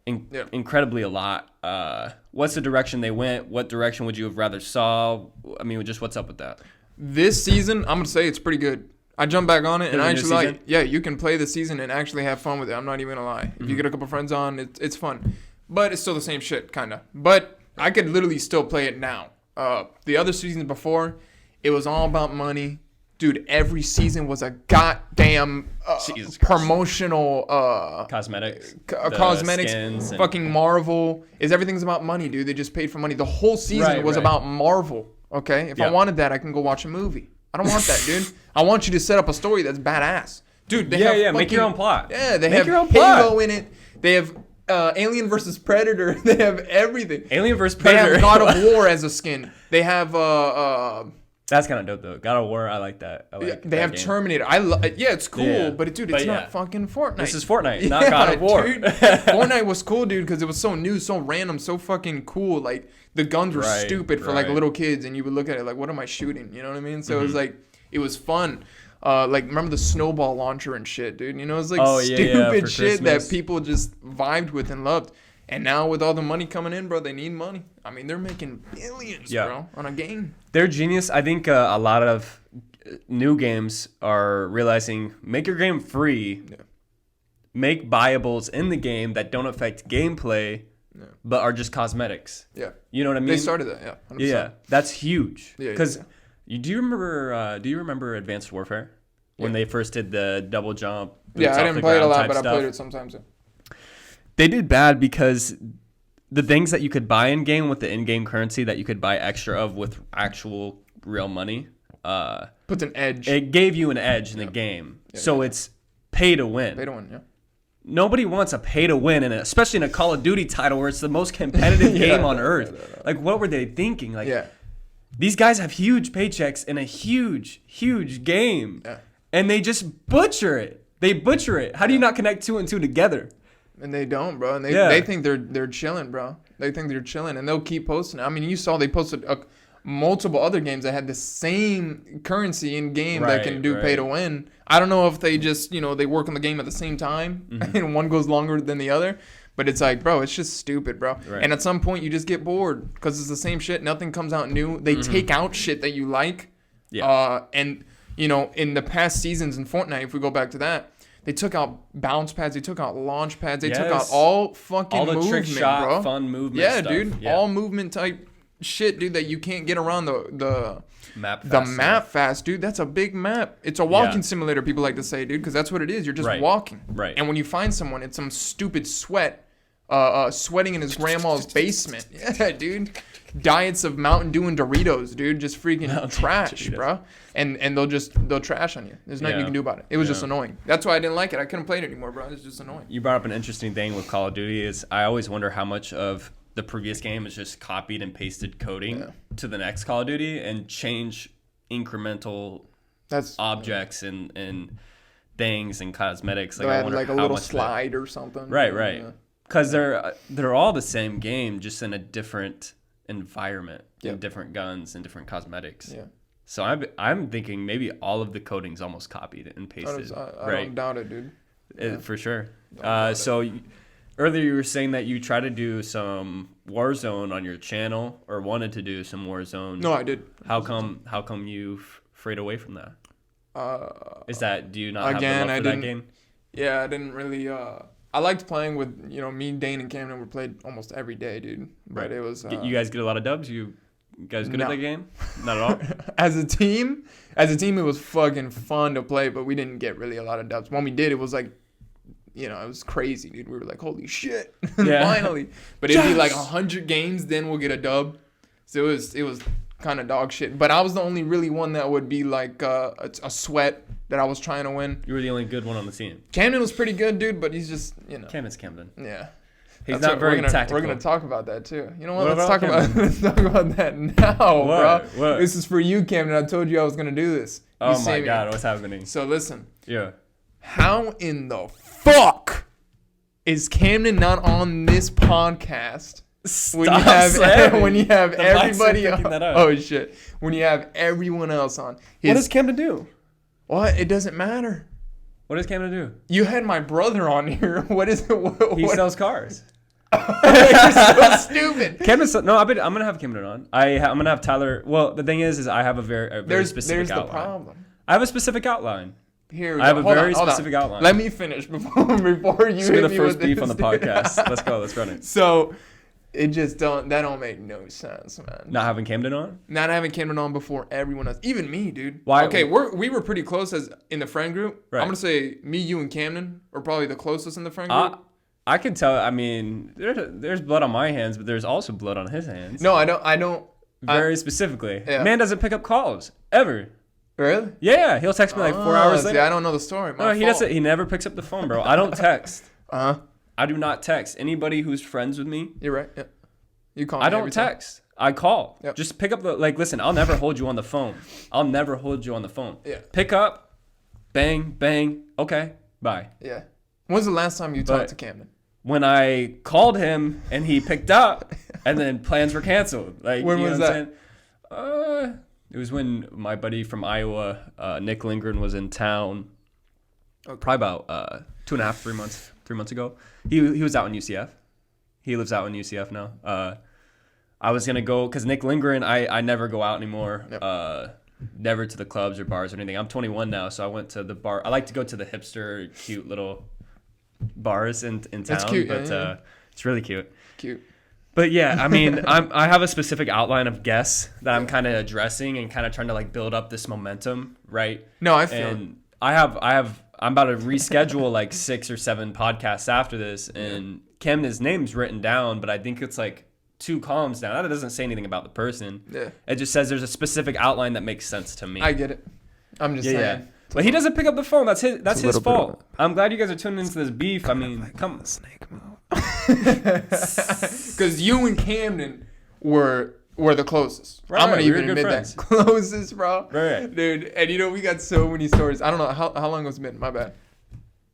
incredibly a lot. What's the direction they went? What direction would you have rather saw? I mean, just what's up with that? This season, I'm going to say it's pretty good. I jumped back on it, and I actually you can play the season and actually have fun with it. I'm not even going to lie. If you get a couple friends on, it's fun. But it's still the same shit, kind of. But I could literally still play it now. The other seasons before, it was all about money. Dude, every season was a goddamn promotional cosmetics, fucking Marvel. Everything's about money, dude. They just paid for money. The whole season was about Marvel. Okay, if I wanted that, I can go watch a movie. I don't want that, dude. I want you to set up a story that's badass, dude. They have make your own plot. Yeah, they have Halo in it. They have Alien versus Predator. They have everything. Alien versus Predator. They have God of War as a skin. They have That's kind of dope though. God of War, I like that. They have game. Terminator. It's cool, but it's not fucking Fortnite. This is Fortnite, not God of War. Dude, Fortnite was cool, dude, because it was so new, so random, so fucking cool. Like the guns were stupid for like little kids, and you would look at it like, what am I shooting? You know what I mean? So it was like, it was fun. Like remember the snowball launcher and shit, dude. You know, it's like stupid shit that people just vibed with and loved. And now with all the money coming in, bro, they need money. I mean, they're making billions, bro, on a game. They're genius. I think a lot of new games are realizing make your game free, make buyables in the game that don't affect gameplay, but are just cosmetics. Yeah, you know what I mean. They started that, 100%. Yeah, that's huge. Because do you remember Advanced Warfare when they first did the double jump? Yeah, I didn't play it a lot, but I played it sometimes. They did bad because the things that you could buy in game with the in-game currency that you could buy extra of with actual real money, puts an edge. It gave you an edge in the game. So it's pay to win. Pay to win, yeah. Nobody wants a pay to win, and especially in a Call of Duty title where it's the most competitive game on earth. Like, what were they thinking? Like, these guys have huge paychecks in a huge, huge game, and they just butcher it. They butcher it. How do you not connect 2 and 2 together? And they don't, bro. And they think they're chilling, bro. They think they're chilling, and they'll keep posting. I mean, you saw they posted multiple other games that had the same currency in game that can do pay to win. I don't know if they just they work on the game at the same time, and one goes longer than the other. But it's like, bro, it's just stupid, bro. Right. And at some point, you just get bored because it's the same shit. Nothing comes out new. They take out shit that you like. Yeah. And in the past seasons in Fortnite, if we go back to that. They took out bounce pads. They took out launch pads. They took out all fucking movement, trick shot, bro. Fun movement stuff. Dude. Yeah. All movement type shit, dude, that you can't get around the map fast, dude. That's a big map. It's a walking simulator, people like to say, dude, because that's what it is. You're just walking. Right. And when you find someone, it's some stupid sweating in his grandma's basement. Yeah, dude. diets of Mountain Dew and Doritos, dude. Just freaking trash, bro. And they'll trash on you. There's nothing you can do about it. It was just annoying. That's why I didn't like it. I couldn't play it anymore, bro. It's just annoying. You brought up an interesting thing with Call of Duty is I always wonder how much of the previous game is just copied and pasted coding to the next Call of Duty and change incremental objects and things and cosmetics. Like, I wonder like a little slide or something. Right. Because they're all the same game, just in a different environment, and different guns and different cosmetics. Yeah. So I'm thinking maybe all of the coding's almost copied and pasted. I don't doubt it, dude. For sure. So earlier you were saying that you tried to do some Warzone on your channel, or wanted to do some Warzone. No, I did. How come you frayed away from that? Do you not have the love for that game? Yeah, I didn't really. I liked playing with, me, Dane, and Camden. We played almost every day, dude. But it was. You guys get a lot of dubs? You guys good at that game? Not at all. As a team, it was fucking fun to play, but we didn't get really a lot of dubs. When we did, it was like, it was crazy, dude. We were like, holy shit, finally. But it'd be like 100 games, then we'll get a dub. So it was kind of dog shit. But I was the only really one that would be like a sweat that I was trying to win. You were the only good one on the team. Camden was pretty good, dude, but he's just, Camden's Camden. Yeah. He's not very tactical. We're going to talk about that, too. You know what? Let's talk about that now, bro. What? This is for you, Camden. I told you I was going to do this. Oh, my God. What's happening? So, listen. Yeah. How in the fuck is Camden not on this podcast when you have everybody else? Oh, shit. When you have everyone else on. What does Camden do? What? It doesn't matter. What does Camden do? You had my brother on here. What is it? He sells cars. You're so stupid. I'm gonna have Camden on. I'm gonna have Tyler. Well, the thing is I have a very specific outline. There's the problem. I have a specific outline. Here, I have a very specific outline. Let me finish before you. This will be the first beef on the podcast. Let's go. Let's run it. So, it just don't make no sense, man. Not having Camden on? Not having Camden on before everyone else. Even me, dude. Why? Okay, we were pretty close as in the friend group. Right. I'm gonna say me, you, and Camden are probably the closest in the friend group. I can tell. I mean, there's blood on my hands, but there's also blood on his hands. No, I don't. Very specifically. Yeah. Man doesn't pick up calls ever. Really? Yeah, he'll text me like 4 hours later. I don't know the story. He never picks up the phone, bro. I don't text. I do not text anybody who's friends with me. You're right. Yeah. You call me. I don't text. I call. Yep. Just pick up listen, I'll never hold you on the phone. Yeah. Pick up, bang, bang. Okay, bye. Yeah. When's the last time you talked to Camden? When I called him and he picked up, and then plans were canceled. Like, when was that? It was when my buddy from Iowa, Nick Lindgren, was in town. Okay. Probably about 3 months ago. He was out in UCF. He lives out in UCF now. I was gonna go because Nick Lindgren. I never go out anymore. Yep. Never to the clubs or bars or anything. I'm 21 now, so I went to the bar. I like to go to the hipster, cute little bars in town. That's cute, but it's really cute. Cute. But yeah, I mean, I have a specific outline of guests that I'm kind of addressing and kind of trying to like build up this momentum, right? No, I feel. And I'm about to reschedule like 6 or 7 podcasts after this, and Camden's name's written down, but I think it's like 2 columns down. That doesn't say anything about the person. Yeah. It just says there's a specific outline that makes sense to me. I get it. I'm just saying. Yeah. But he doesn't pick up the phone. That's his fault. I'm glad you guys are tuning into this beef. I mean, come on. Snake mouth. Because you and Camden were the closest. Right, I'm gonna even admit that. Closest, bro. Right. Dude, and we got so many stories. I don't know how long it's been. My bad.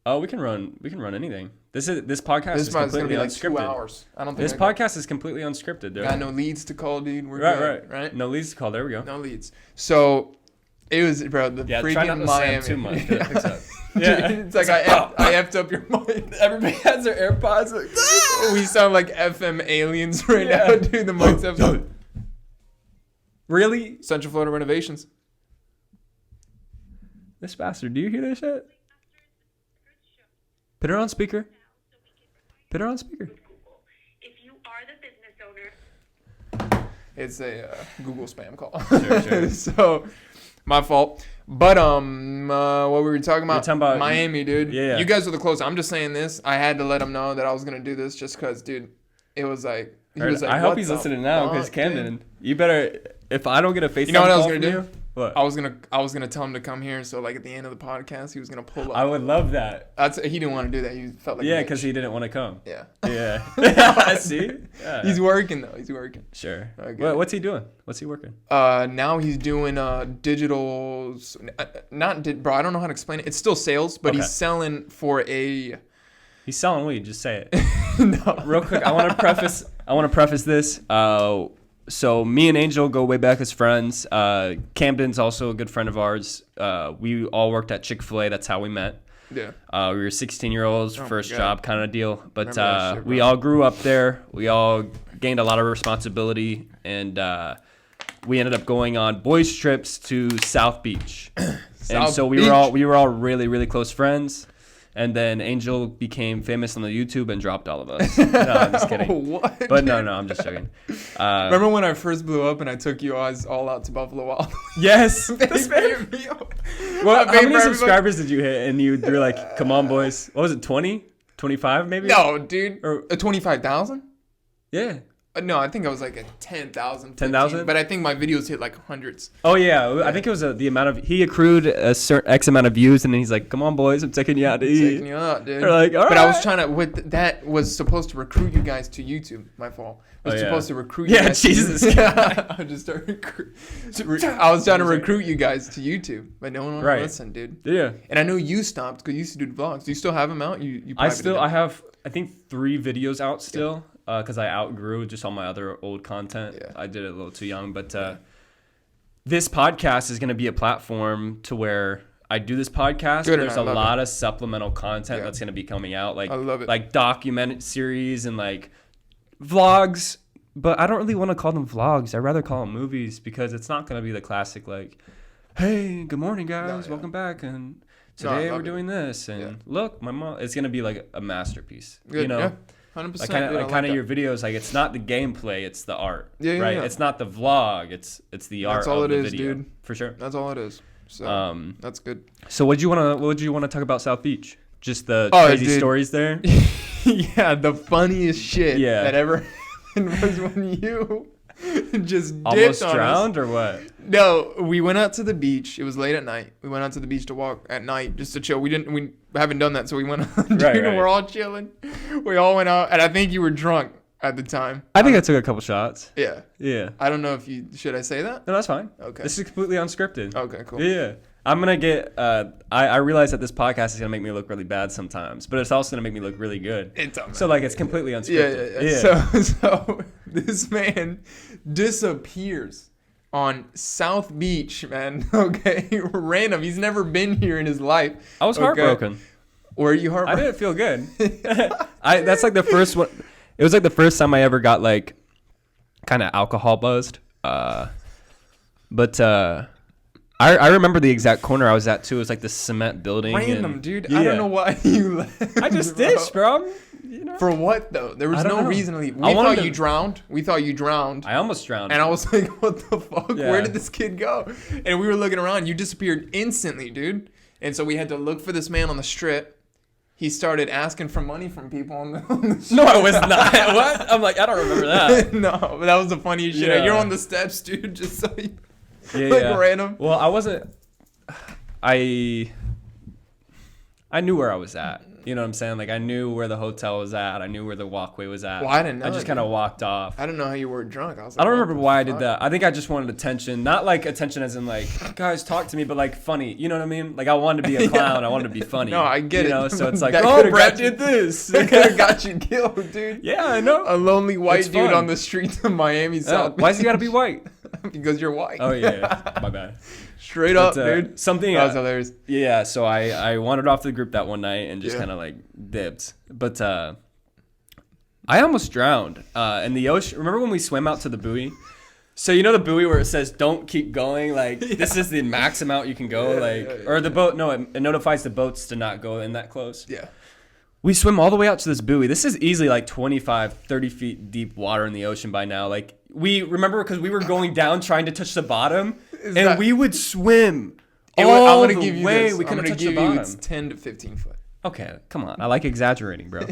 Oh, we can run anything. This podcast is completely like unscripted. 2 hours. I don't think this podcast is completely unscripted, dude. Got no leads to call, dude. We're good, right? No leads to call. There we go. No leads. So it was, bro, the freaking try not to Miami. Too much. Dude, yeah, it's like I effed up your mic. Everybody has their AirPods. Like, we sound like FM aliens right now, dude. The mic's up. Really? Central Florida renovations. This bastard. Do you hear this shit? Put her on speaker. Put her on speaker. If you are the business owner. It's a Google spam call. Sure. So, my fault. But what were we talking about? Talking about Miami, dude. Yeah. You guys were the closest. I'm just saying this. I had to let them know that I was gonna do this just because, dude, it was like He was like, I hope he's listening now because Camden, you better. If I don't get a FaceTime, you know what I was gonna do? You, what? I was gonna tell him to come here. So like at the end of the podcast, he was gonna pull up. I would love that. He didn't want to do that. He felt like because he didn't want to come. Yeah. Yeah. I see. Yeah. He's working though. He's working. Sure. What's he doing? What's he working? Now he's doing digital. Bro, I don't know how to explain it. It's still sales, but he's selling for a. He's selling weed. Just say it. No. Real quick, I want to preface this. So me and Angel go way back as friends. Camden's also a good friend of ours. We all worked at Chick-fil-A. That's how we met. Yeah. We were 16-year-olds, first job kind of deal. But we all grew up there. We all gained a lot of responsibility, and we ended up going on boys trips to South Beach. We were all really, really close friends. And then Angel became famous on the YouTube and dropped all of us. No, I'm just kidding. What? But no, I'm just joking. Remember when I first blew up and I took you guys all out to Buffalo Wild? Yes. Well, how many subscribers did you hit? And you were like, come on, boys. What was it, 20? 25 maybe? No, dude. Or 25,000? Yeah. No, I think I was like at 10,000. 10,000? But I think my videos hit like hundreds. Oh, yeah. I think it was the amount of... He accrued a certain X amount of views, and then he's like, come on, boys. I'm taking you out to eat. Taking you out, dude. They're like, all right. But I was trying to... That was supposed to recruit you guys to YouTube. My fault. I was supposed to recruit you guys. Yeah, Jesus. I just started I was trying to recruit you guys to YouTube, but no one wanted to listen, dude. Yeah. And I know you stopped because you used to do vlogs. Do you still have them out? I have, I think, 3 videos out still. Because I outgrew just all my other old content. Yeah. I did it a little too young. But this podcast is going to be a platform to where I do this podcast. There's a lot of supplemental content that's going to be coming out. Like, I love it. Like document series and like vlogs. But I don't really want to call them vlogs. I'd rather call them movies because it's not going to be the classic like, hey, good morning, guys. Welcome back. And today we're doing this. And look, my mom. It's going to be like a masterpiece. Good. You know? Yeah. 100%. Like kind of your videos, like it's not the gameplay, it's the art, right? Yeah. It's not the vlog, it's the art of the video, dude. For sure. That's all it is. So that's good. So what would you want to talk about South Beach? Just the crazy stories there? Yeah, the funniest shit that ever happened was when you just almost drowned or what? No, we went out to the beach. It was late at night. We went out to the beach to walk at night just to chill. We haven't done that, so we went out. Right. We're all chilling. We all went out, and I think you were drunk at the time. I think I took a couple shots. Yeah. Yeah. I don't know if should I say that? No, that's fine. Okay. This is completely unscripted. Okay, cool. Yeah. I'm going to get, I realize that this podcast is going to make me look really bad sometimes, but it's also going to make me look really good. So like it's completely unscripted. Yeah. So this man disappears on South Beach, man. Okay. Random. He's never been here in his life. I was heartbroken. Were you heartbroken? I didn't feel good. That's like the first one. It was like the first time I ever got like kind of alcohol buzzed. But I remember the exact corner I was at too. It was like the cement building. Random, dude. Yeah. I don't know why you left. I just ditched, bro. You know? For what though? There was no reason to leave. We thought you drowned. I almost drowned. And I was like, what the fuck? Yeah. Where did this kid go? And we were looking around. You disappeared instantly, dude. And so we had to look for this man on the strip. He started asking for money from people on the No, I was not. What? I'm like, I don't remember that. No, but that was the funniest shit. Yeah. You're on the steps, dude, just so you random. Well, I wasn't. I knew where I was at. You know what I'm saying? Like, I knew where the hotel was at. I knew where the walkway was at. Well, I didn't know. I just kind of walked off. I didn't know how you were drunk. I was like, I don't remember why I did that. I think I just wanted attention. Not like attention as in like, guys, talk to me, but like funny. You know what I mean? Like, I wanted to be a clown. I wanted to be funny. No, I get it. You know, so it's like, Brant did this. That could have got you killed, dude. Yeah, I know. A lonely white dude on the streets of Miami, South Beach. Why's he got to be white? Because you're white. Oh, yeah. My bad. Straight up, dude. Something that was hilarious. Yeah, so I wandered off the group that one night and just kind of like dipped. But I almost drowned in the ocean. Remember when we swam out to the buoy? So you know the buoy where it says don't keep going, like this is the max amount you can go, or the boat. No, it notifies the boats to not go in that close. Yeah. We swim all the way out to this buoy. This is easily like 25, 30 feet deep water in the ocean by now. Like we remember because we were going down trying to touch the bottom, we would swim all the way. We couldn't touch the bottom. It's 10 to 15 foot. Okay, come on. I like exaggerating, bro.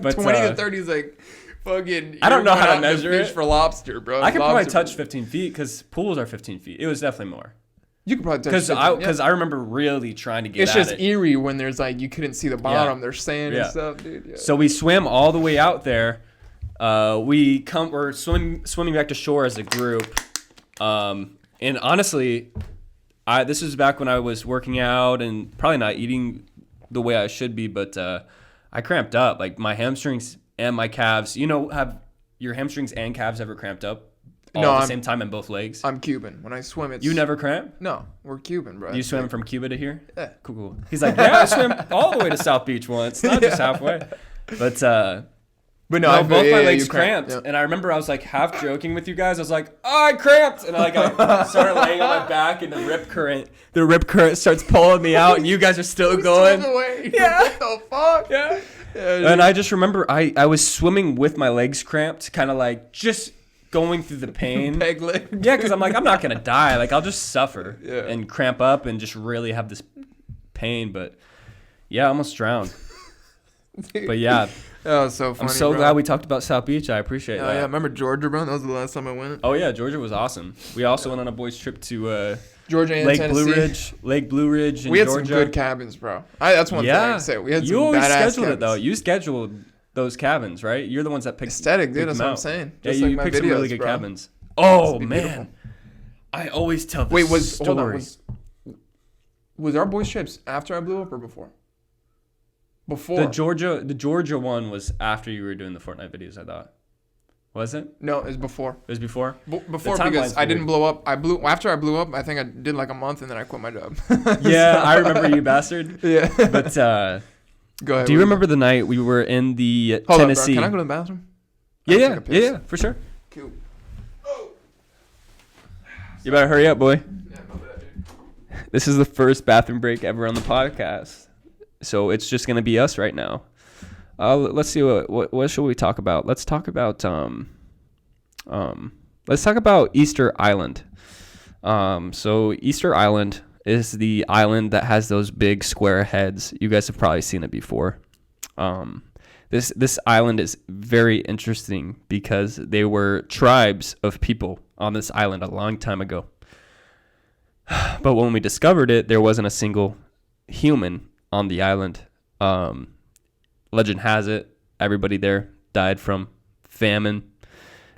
But 20 to 30 is like Fucking. I don't know how to measure fish it. for lobster, bro. I could probably touch 15 feet because pools are 15 feet. It was definitely more. You could probably touch. Because I remember really trying to get. It's at just it. eerie when there's like you couldn't see the bottom. There's sand and stuff, dude. Yeah. So we swam all the way out there. We're swimming back to shore as a group. And honestly, this was back when I was working out and probably not eating the way I should be, but I cramped up. Like my hamstrings and my calves. Have your hamstrings and calves ever cramped up at the same time in both legs? I'm Cuban. When I swim, it's... You never cramp? No, we're Cuban, bro. You swim from Cuba to here? Yeah. Cool. He's like, yeah, I swim all the way to South Beach once, not just halfway. But no, both my legs cramped. Yeah. And I remember I was like half joking with you guys. I was like, oh, I cramped. And I started laying on my back and the rip current starts pulling me out and you guys are still going. Away. Yeah. What the fuck? Yeah. And I just remember I was swimming with my legs cramped, kind of like just going through the pain. Peg leg. Yeah, because I'm like, I'm not going to die. Like, I'll just suffer and cramp up and just really have this pain. But yeah, I almost drowned. But yeah. That was so funny. I'm so glad we talked about South Beach. I appreciate that. Yeah, remember Georgia, bro? That was the last time I went. Oh yeah, Georgia was awesome. We also went on a boys' trip to Georgia and Lake Tennessee. Lake Blue Ridge in We had Georgia. some good cabins, bro. That's one thing I can say. We had some badass cabins. You always scheduled it though. You scheduled those cabins, right? You're the ones that picked aesthetic, dude. That's what I'm saying. Yeah, you picked some really good cabins. Oh man, beautiful. I always tell this story. Was our boys' trips after I blew up or before? Before. The Georgia one was after you were doing the Fortnite videos, I thought. Was it? No, it was before. It was before? Before because I didn't blow up. After I blew up, I think I did like a month and then I quit my job. Yeah, I remember you bastard. Yeah. But go ahead. Do you remember the night we were in the Hold Tennessee? Up, bro. Can I go to the bathroom? Yeah, for sure. Cool. You better hurry up, boy. Yeah, my bad, dude. This is the first bathroom break ever on the podcast. So it's just going to be us right now. Let's see what should we talk about? Let's talk about Easter Island. So Easter Island is the island that has those big square heads. You guys have probably seen it before. This island is very interesting because they were tribes of people on this island a long time ago. But when we discovered it, there wasn't a single human on the island. Legend has it, everybody there died from famine.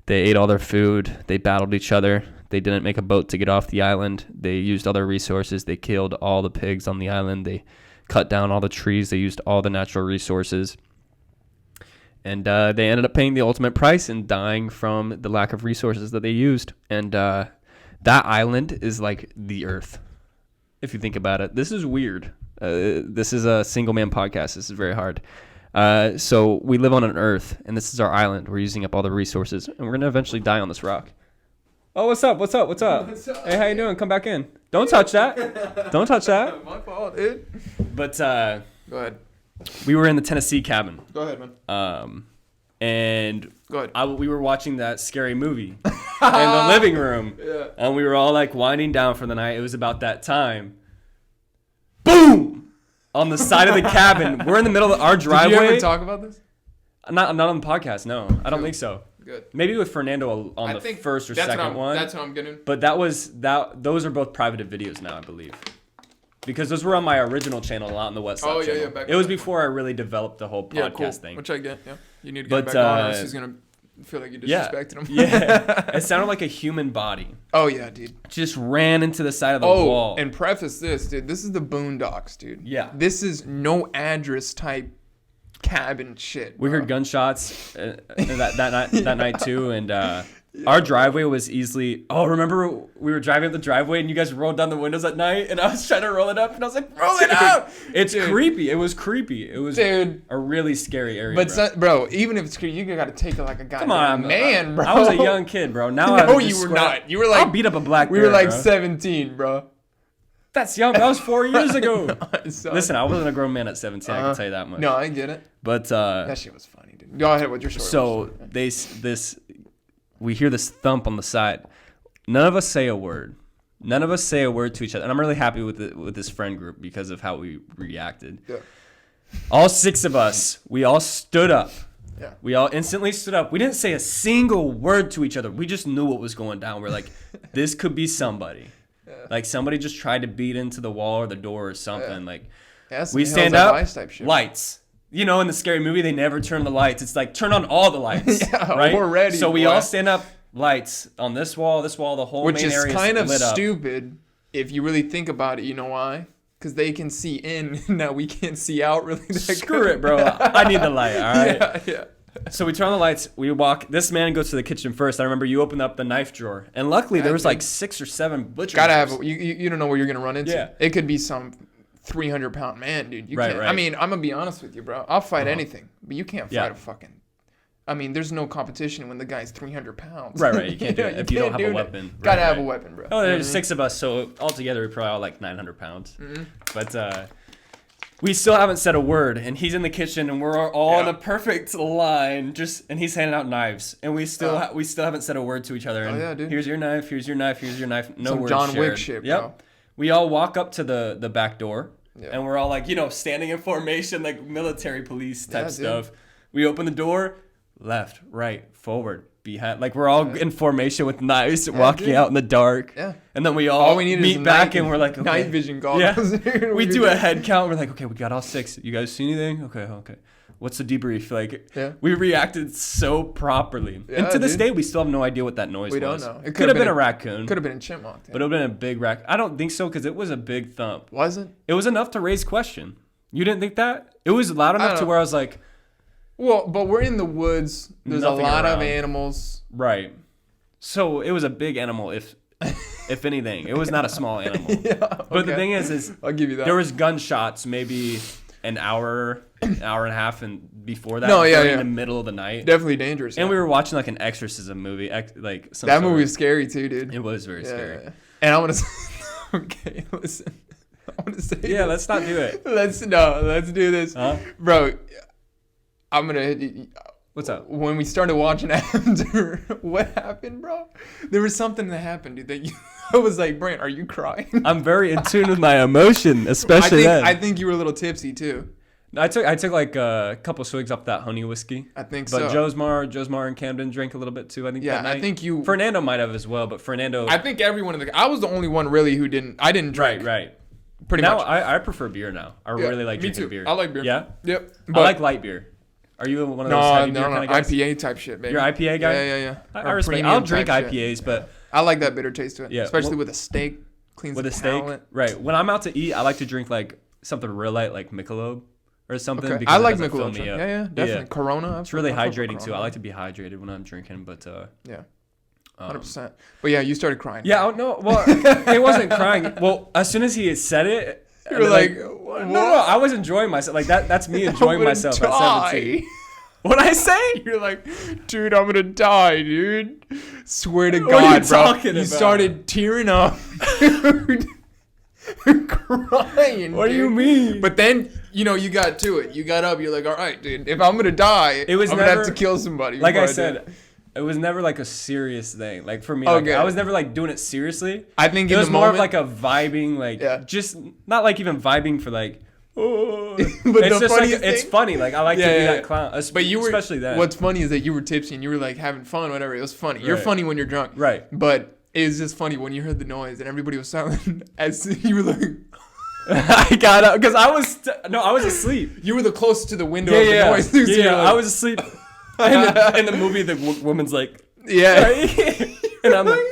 They ate all their food. They battled each other. They didn't make a boat to get off the island. They used other resources. They killed all the pigs on the island. They cut down all the trees. They used all the natural resources. And they ended up paying the ultimate price and dying from the lack of resources that they used. And that island is like the earth, if you think about it. This is weird. This is a single man podcast. This is very hard. So we live on an earth, and this is our island. We're using up all the resources, and we're going to eventually die on this rock. Oh, what's up? What's up? What's up? Hey, how you doing? Come back in. Don't touch that. Don't touch that. My fault, dude. But go ahead. We were in the Tennessee cabin. Go ahead, man. And go ahead. We were watching that scary movie in the living room. Yeah. And we were all like winding down for the night. It was about that time. Boom! On the side of the cabin. We're in the middle of our driveway. Did you ever talk about this? Not on the podcast, no. I don't think so. Good. Maybe with Fernando on the first or second one. That's what I'm getting. But those are both private videos now, I believe. Because those were on my original channel, not on the THEWETSLAP channel. Yeah. It was before I really developed the whole podcast thing. Which I get, yeah. You need to get back on or else he's going to feel like you disrespected him. Yeah. It sounded like a human body. Oh, yeah, dude. Just ran into the side of the wall. And preface this, dude. This is the Boondocks, dude. Yeah. This is no address type cabin shit. We heard gunshots that night too, and our driveway was easily. Oh, remember we were driving up the driveway and you guys rolled down the windows at night, and I was trying to roll it up, and I was like, "Roll it up!" It's creepy. It was creepy. It was a really scary area. But bro, even if it's creepy, you gotta take it like a goddamn man, bro. I was a young kid, bro. Now no, you were not. You were like I'll beat up a black bear. We were like bro. 17, bro. That's young. That was 4 years ago. Listen, I wasn't a grown man at 17. I can tell you that much. No, I get it. But that shit was funny, dude. Go ahead with your story. So we hear this thump on the side. None of us say a word. None of us say a word to each other. And I'm really happy with this friend group because of how we reacted. Yeah. All 6 of us, we all stood up Yeah. We all instantly stood up. We didn't say a single word to each other. We just knew what was going down. We're like, this could be somebody. Yeah. Like somebody just tried to beat into the wall or the door or something. Like we stand up, lights. You know, in the scary movie, they never turn the lights. It's like, turn on all the lights. Right? We're ready. So we all stand up, lights on this wall, the whole Which main area is Which is kind of lit stupid if you really think about it. You know why? Because they can see in. Now we can't see out really. Screw it, bro. I need the light, all right? Yeah. So we turn on the lights. We walk. This man goes to the kitchen first. I remember you opened up the knife drawer. And luckily, there was like 6 or 7 butcher Gotta knives. have. You don't know where you're going to run into. Yeah. It could be some 300-pound man, dude. You right, can't. right. I mean, I'm going to be honest with you, bro. I'll fight anything. But you can't fight a fucking... I mean, there's no competition when the guy's 300 pounds. Right. You can't do it if you don't have a weapon. Gotta have a weapon, bro. Oh, there's 6 of us, so altogether we're probably all like 900 pounds. Mm-hmm. But we still haven't said a word, and he's in the kitchen, and we're all in a perfect line, and he's handing out knives, and we still haven't said a word to each other. And dude. Here's your knife. Here's your knife. Here's your knife. No Some words John shared. Wick shit, bro. Yep. We all walk up to the back door, and we're all like, standing in formation, like military police type stuff. We open the door. Left, right, forward, behind. Like we're all in formation with knives, walking out in the dark. Yeah. And then we all we meet back, and we're like, okay. Night vision goggles. Yeah. We do a head count. We're like, okay, we got all 6. You guys see anything? Okay. What's the debrief? Like, we reacted so properly. Yeah, and to this day, we still have no idea what that noise was. We don't know. It could have been a raccoon. Could have been a chipmunk. But it would have been a big raccoon. I don't think so, because it was a big thump. Was it? It was enough to raise question. You didn't think that? It was loud enough to where I was like... Well, but we're in the woods. There's a lot of animals. Right. So it was a big animal, if anything. It was not a small animal. But the thing is I'll give you that. There was gunshots maybe an hour and a half and before that. In the middle of the night. Definitely dangerous. And we were watching like an exorcism movie. Like that movie was scary too, dude. It was very scary. Yeah. And I want to okay, listen. I want to say let's not do it. Let's do this. Bro, I'm gonna. What's up? When we started watching after, what happened, bro? There was something that happened, dude. That I was like, Brant, are you crying? I'm very in tune with my emotion, especially then. I think you were a little tipsy too. I took like a couple swigs off that honey whiskey. I think so. But Josemar and Camden drank a little bit too. I think. Yeah, that night. I think you. Fernando might have as well, but Fernando. I think everyone I was the only one really who didn't. I didn't drink. Right. Pretty much. Now I prefer beer now. I really like drinking beer. I like beer. Yeah. Yep. But I like light beer. Are you one of those heavy beer kind of guys? IPA type shit, baby. You're an IPA guy? Yeah. I respect. I'll drink IPAs, but I like that bitter taste to it. Yeah. Especially with a steak. Cleans with the a steak. palate. Right. When I'm out to eat, I like to drink like something real light, like Michelob or something. Okay. Because I like Michelob. Yeah, definitely. Yeah. Corona. It's really hydrating too. I like to be hydrated when I'm drinking, but yeah. 100%. But yeah, you started crying. Yeah, no, well, it wasn't crying. Well, as soon as he had said it, you were like, what? No, I was enjoying myself. Like that's me enjoying myself at 17. What'd I say? You're like, dude, I'm gonna die, dude. Swear to God, bro. You started tearing up. Crying. What do you mean? But then, you got to it. You got up. You're like, all right, dude. If I'm gonna die, I'm gonna have to kill somebody. Like I said, it was never like a serious thing. Like for me, I was never like doing it seriously. I think it was more of like a vibing, like just not like even vibing for like. Oh. But it's just like it's funny. Like I like to be that clown. But you were especially that. What's funny is that you were tipsy and you were like having fun, whatever. It was funny. You're funny when you're drunk, right? But it was just funny when you heard the noise and everybody was silent. As you were like, I got up because I was asleep. You were the closest to the window of the noise. So like, I was asleep. in the movie, the woman's like, and I'm like.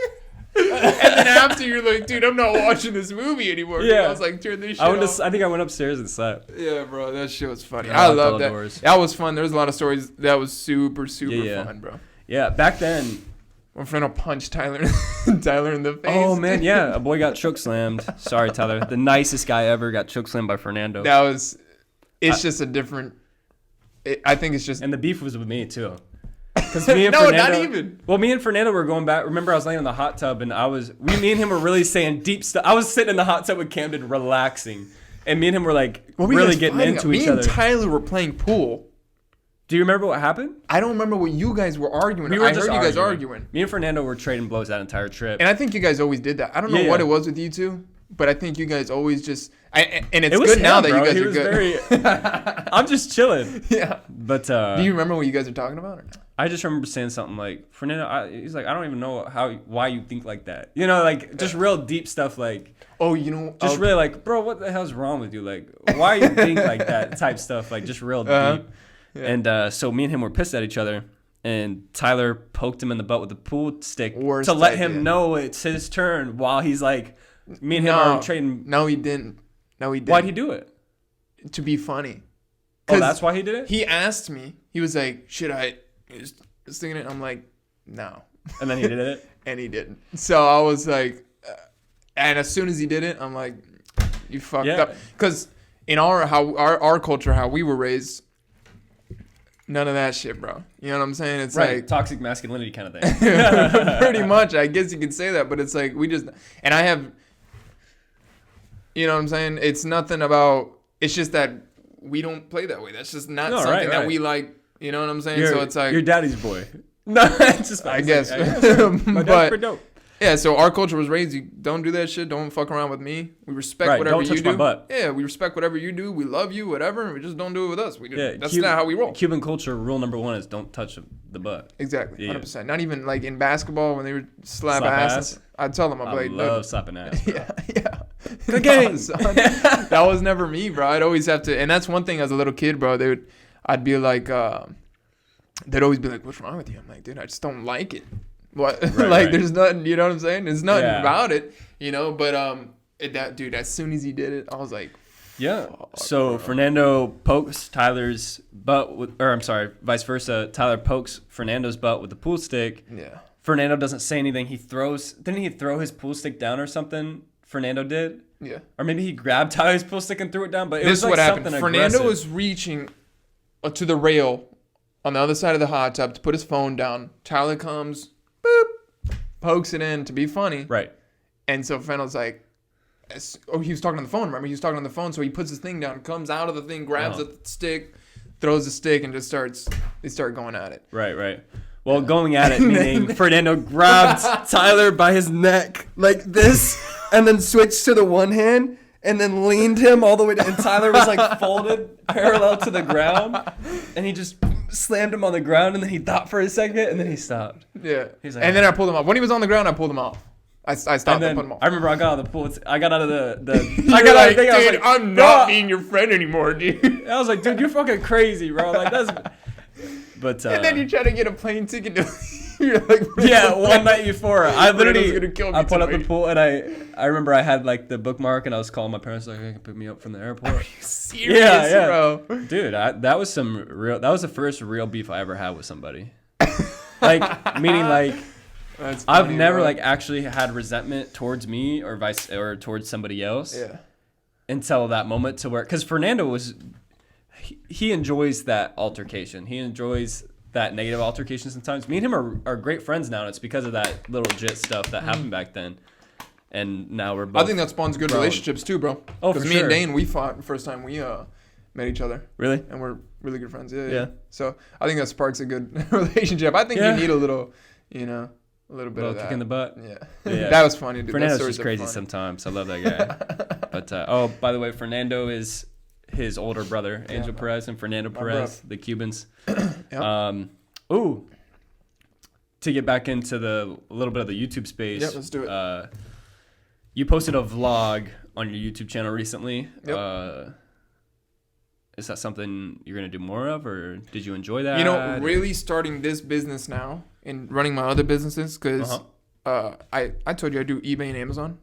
And then after you're like, dude, I'm not watching this movie anymore. Yeah, I was like, turn this shit off. I think I went upstairs and slept. Yeah, bro, that shit was funny. I love that. Doors. That was fun. There was a lot of stories. That was super fun, bro. Yeah, back then. My friend will punch Tyler in the face. Oh man, yeah, a boy got chokeslammed. Sorry, Tyler. The nicest guy ever got chokeslammed by Fernando. It's just a different. I think it's just. And the beef was with me too. Because me and Fernando, not even. Well, me and Fernando were going back. Remember, I was laying in the hot tub, and me and him were really saying deep stuff. I was sitting in the hot tub with Camden, relaxing, and me and him were like really getting into each other. Me and Tyler were playing pool. Do you remember what happened? I don't remember what you guys were arguing. I heard you guys arguing. Me and Fernando were trading blows that entire trip. And I think you guys always did that. I don't know what it was with you two. But I think you guys always just, and it's good now that you guys are good. I'm just chilling. Yeah. But do you remember what you guys are talking about? Or no? I just remember saying something like, Fernando, he's like, I don't even know why you think like that. You know, like just real deep stuff like, oh, you know, just really like, bro, what the hell's wrong with you? Like, why you think like that type stuff? Like just real deep. Yeah. And so me and him were pissed at each other. And Tyler poked him in the butt with a pool stick to let him know it's his turn while he's like, me and him are trading. No, he didn't. Why'd he do it? To be funny. Oh, that's why he did it? He asked me. He was like, should I? He was thinking it. I'm like, no. And then he did it? And he didn't. So I was like, and as soon as he did it, I'm like, you fucked up. Because in our culture, how we were raised, none of that shit, bro. You know what I'm saying? It's like toxic masculinity kind of thing. Pretty much. I guess you could say that, but it's like we just, and I have, you know what I'm saying? It's nothing about, it's just that we don't play that way. That's just not something that we like, you know what I'm saying? So it's like, you're daddy's boy. No, it's just, I guess. My dad's pretty dope. Yeah, so our culture was raised, you don't do that shit, don't fuck around with me. We respect whatever you do. Don't touch my butt. Yeah, we respect whatever you do. We love you, whatever. We just don't do it with us. That's not how we roll. Cuban culture, rule number 1 is don't touch the butt. Exactly, 100%. Not even like in basketball when they would slap ass. I'd tell them, I love slapping ass, bro. Yeah. Good game. That was never me, bro. I'd always have to, and that's one thing as a little kid, bro. I'd be like, they'd always be like, what's wrong with you? I'm like, dude, I just don't like it. What? There's nothing, you know what I'm saying? There's nothing about it, you know, but dude, as soon as he did it, I was like, yeah. So bro. Fernando pokes Tyler's butt vice versa. Tyler pokes Fernando's butt with the pool stick. Yeah. Fernando doesn't say anything. Didn't he throw his pool stick down or something? Fernando did? Yeah. Or maybe he grabbed Tyler's pool stick and threw it down, but this is what happened. Fernando was reaching to the rail on the other side of the hot tub to put his phone down. Tyler comes, boop, pokes it in to be funny. Right. And so Fernando's like, he was talking on the phone, remember? He was talking on the phone, so he puts his thing down, comes out of the thing, grabs the stick, throws the stick, and just they start going at it. Right. Well, going at it, meaning Fernando grabbed Tyler by his neck like this, and then switched to the one hand, and then leaned him all the way down. And Tyler was like folded parallel to the ground, and he just slammed him on the ground, and then he thought for a second, and then he stopped. Yeah. He's like, and then I pulled him off. When he was on the ground, I pulled him off. I stopped and put him off. I remember I got out of the pool. I got out of the I got out of the thing. I was like, I'm not being your friend anymore, dude. I was like, dude, you're fucking crazy, bro. Like, that's... But, and then you try to get a plane ticket to... You're like, one night before, I literally, I put up the pool, and I remember I had like the bookmark, and I was calling my parents like, "Hey, can pick me up from the airport." Are you serious, bro? Dude, that was the first real beef I ever had with somebody. Like, meaning like, funny, I've never like actually had resentment towards me or towards somebody else. Yeah. Until that moment to where, because Fernando he enjoys that altercation. He enjoys that negative altercation sometimes. Me and him are great friends now, and it's because of that little legit stuff that happened back then. And now we're both... I think that spawns good relationships too, bro. Oh, for sure. Because me and Dane, we fought the first time we met each other. Really? And we're really good friends. Yeah. So I think that sparks a good relationship. I think you need a little, a little bit of that. Kick in the butt. Yeah. That was funny, dude. Fernando's just crazy sometimes. I love that guy. But, by the way, Fernando is his older brother, Angel Perez and Fernando Perez, the Cubans. Yep. To get back into a little bit of the YouTube space. Yeah, let's do it. You posted a vlog on your YouTube channel recently. Yep. Is that something you're going to do more of, or did you enjoy that? Really starting this business now and running my other businesses, because I told you I do eBay and Amazon.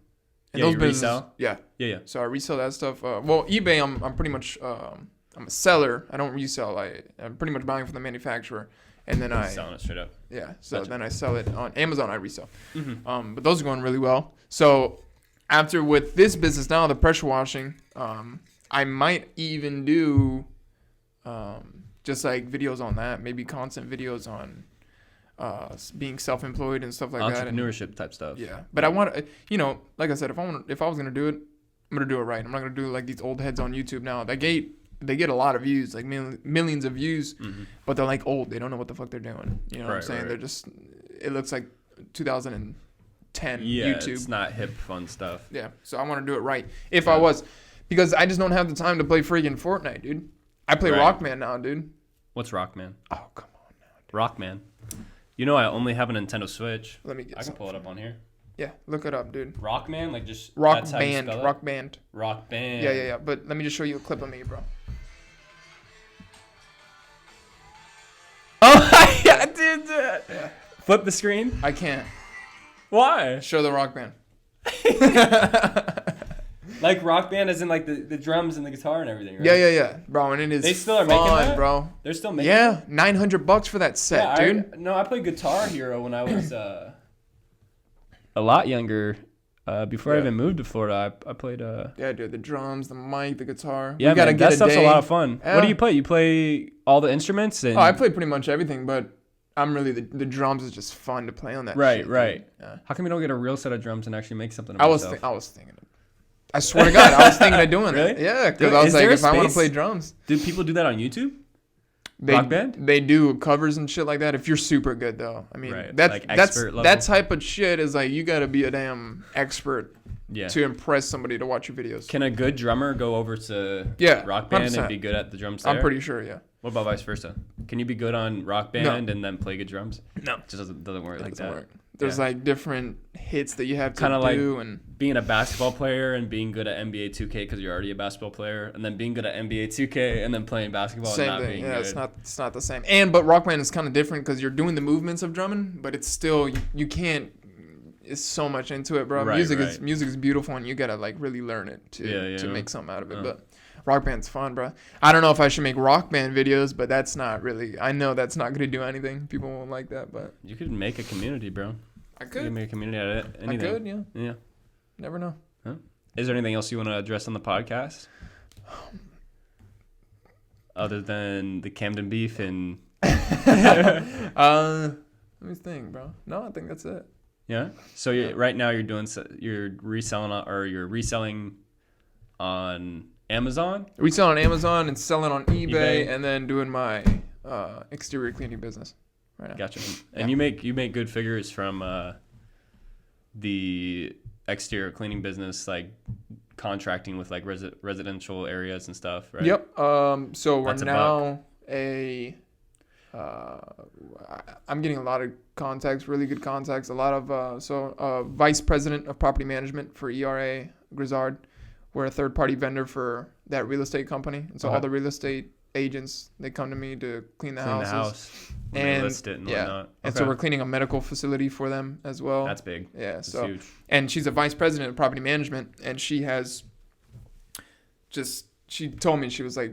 And those businesses, resell? Yeah. So I resell that stuff. eBay, I'm pretty much I'm a seller. I don't resell. I'm pretty much buying from the manufacturer, and then selling it straight up. Yeah. So then I sell it on Amazon. I resell. Mm-hmm. But those are going really well. So after with this business now, the pressure washing, I might even do just like videos on that, maybe content videos on being self-employed and stuff like that. Entrepreneurship type stuff. Yeah. But I want to, like I said, if I was going to do it, I'm going to do it right. I'm not going to do like these old heads on YouTube now. They get a lot of views, like millions of views, but they're like old. They don't know what the fuck they're doing. You know what I'm saying? Right. They're just, it looks like 2010 YouTube. It's not hip fun stuff. Yeah, so I want to do it right. If I was, because I just don't have the time to play freaking Fortnite, dude. I play Rockman now, dude. What's Rockman? Oh, come on now, dude. Rockman. You know I only have a Nintendo Switch. Let me get. I can pull it up on here. Yeah, look it up, dude. Rockman, like just Rock Band. Rock Band. Rock Band. Yeah. But let me just show you a clip of me, bro. Oh yeah, dude. Yeah. Flip the screen. I can't. Why? Show the Rock Band. Like Rock Band, as in like the drums and the guitar and everything, right? Yeah, bro. And it is. They still are making that, bro. They're still making. Yeah, $900 for that set, dude. I played Guitar Hero when I was a lot younger. Before I even moved to Florida, I played. Yeah, dude. The drums, the mic, the guitar. Yeah, man, that stuff's a lot of fun. Yeah. What do you play? You play all the instruments? And... Oh, I play pretty much everything, but I'm really the drums is just fun to play on that. Right. Yeah. How come you don't get a real set of drums and actually make something? I was thinking it. I swear to God, I was thinking of doing really? it. Yeah, because I was like, if I want to play drums. Do people do that on YouTube? Rock Band? They do covers and shit like that. If you're super good, though, I mean, that's that type of shit is like you got to be a damn expert to impress somebody to watch your videos. Can a good drummer go over to Rock Band 100%. And be good at the drums there? I'm pretty sure, yeah. What about vice versa? Can you be good on Rock Band and then play good drums? No, it just doesn't work like that. Work. There's like different hits that you have to do, like and being a basketball player and being good at NBA 2K because you're already a basketball player, and then being good at NBA 2K and then playing basketball. Same and not thing. Being Yeah, good. it's not the same. But Rock Band is kind of different because you're doing the movements of drumming, but it's still you can't. It's so much into it, bro. Music is beautiful, and you gotta like really learn it to make something out of it. But Rock Band's fun, bro. I don't know if I should make Rock Band videos, but that's not really. I know that's not gonna do anything. People won't like that, but you could make a community, bro. I could. You can make a community out of it. Anything. I could, yeah. Yeah. Never know. Huh? Is there anything else you want to address on the podcast? Other than the Camden beef and... Let me think, bro. No, I think that's it. Yeah? So right now you're reselling on Amazon? Resell on Amazon and selling on eBay. And then doing my exterior cleaning business. Right now. Gotcha. And you make good figures from the exterior cleaning business, like contracting with like residential areas and stuff, right? Yep. So we're now I'm getting a lot of contacts, really good contacts. A lot of vice president of property management for ERA Grizzard. We're a third party vendor for that real estate company, and so all the real estate agents, they come to me to clean the houses. And list it and whatnot. And so we're cleaning a medical facility for them as well. That's big. Yeah. That's huge. And she's a vice president of property management, and she told me she was like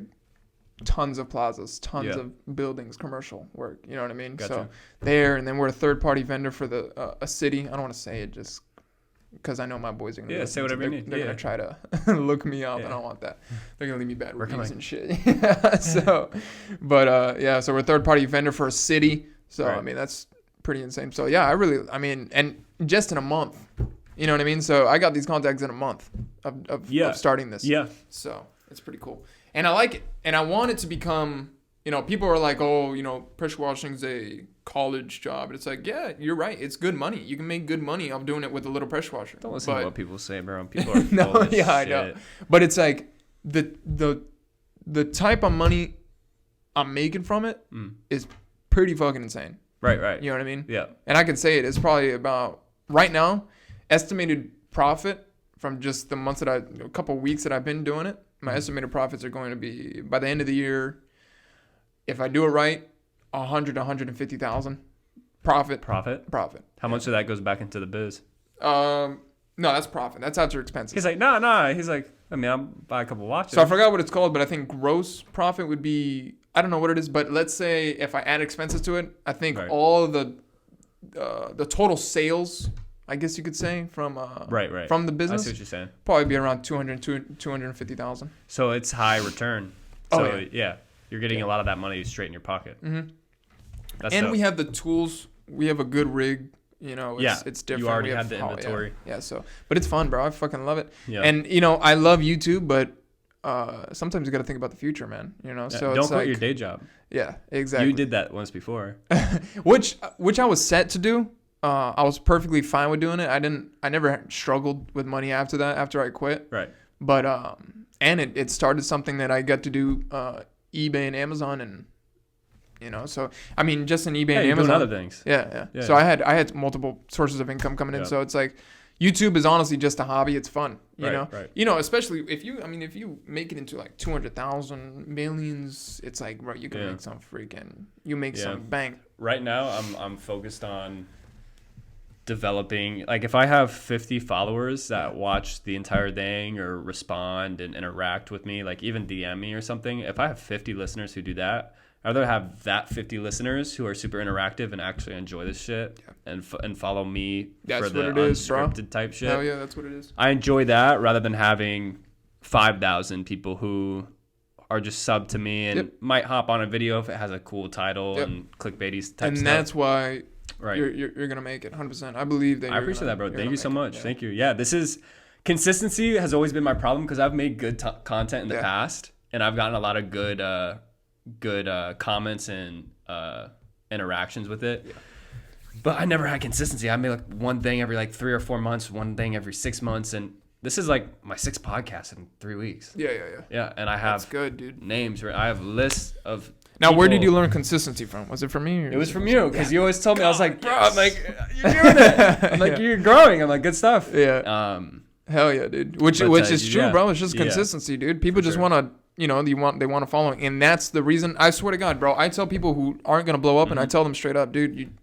tons of plazas, tons of buildings, commercial work. You know what I mean? Gotcha. So and then we're a third party vendor for a city. I don't want to say it just because I know my boys are gonna say whatever you need. They're gonna try to look me up, and I don't want that. They're gonna leave me bad reviews and shit. So we're a third party vendor for a city. So I mean that's pretty insane. So and just in a month, you know what I mean. So I got these contacts in a month of starting this. Yeah. So it's pretty cool, and I like it, and I want it to become. You know, people are like, oh, you know, pressure washing's a college job. And it's like, yeah, you're right. It's good money. You can make good money off doing it with a little pressure washer. Don't listen to what people say, bro. People are full of shit. I know. But it's like the type of money I'm making from it is pretty fucking insane. Right. You know what I mean? Yeah. And I can say it's probably about, right now, estimated profit from just the months a couple of weeks that I've been doing it. My estimated profits are going to be, by the end of the year, if I do it right, 100 to 150,000 profit. How much of that goes back into the biz? No, that's profit. That's after expenses. He's like, no. He's like, I mean, I'll buy a couple watches. So I forgot what it's called, but I think gross profit would be, I don't know what it is, but let's say if I add expenses to it, I think all the total sales, I guess you could say, from from the business. I see what you're saying. Probably be around 250,000. So it's high return. So yeah. You're getting a lot of that money straight in your pocket. Mm-hmm. And we have the tools. We have a good rig. You know, it's different. You already had the inventory. Yeah, so. But it's fun, bro. I fucking love it. Yeah. And, you know, I love YouTube, but sometimes you got to think about the future, man. You know, so don't quit your day job. Yeah, exactly. You did that once before. which I was set to do. I was perfectly fine with doing it. I never struggled with money after that, after I quit. Right. But, and it started something that I got to do, eBay and Amazon and, so, I mean, just in eBay and you're Amazon. doing other things. Yeah. So I had multiple sources of income coming in. So it's like, YouTube is honestly just a hobby. It's fun, you know. Right. Especially if you make it into like 200,000 millions, it's like, bro, you can make some some bank. Right now, I'm focused on developing. Like, if I have 50 followers that watch the entire thing or respond and interact with me, like even DM me or something. If I have 50 listeners who do that, I'd rather have that 50 listeners who are super interactive and actually enjoy this shit and follow me for the unscripted type shit. Hell yeah, that's what it is. I enjoy that rather than having 5,000 people who are just sub to me and might hop on a video if it has a cool title and clickbaity type and stuff. And that's why you're going to make it 100%. I believe that I appreciate that, bro. Thank you so much. Yeah. Thank you. Yeah, consistency has always been my problem because I've made good content in the past and I've gotten a lot of good comments and interactions with it, but I never had consistency. I made like one thing every like 3 or 4 months, one thing every 6 months, and this is like my 6th podcast in 3 weeks. Yeah, and I have that's good, dude. Names. I have lists of. Now, people. where did you learn consistency from? Was it from me? It was from you because you always told me. I was like, bro, I'm like, you're doing it. I'm like, you're growing. I'm like, good stuff. Yeah. Hell yeah, dude. Which is true, bro. It's just consistency, dude. People just want to. They want to follow, and that's the reason. I swear to God, bro. I tell people who aren't gonna blow up, and I tell them straight up, dude,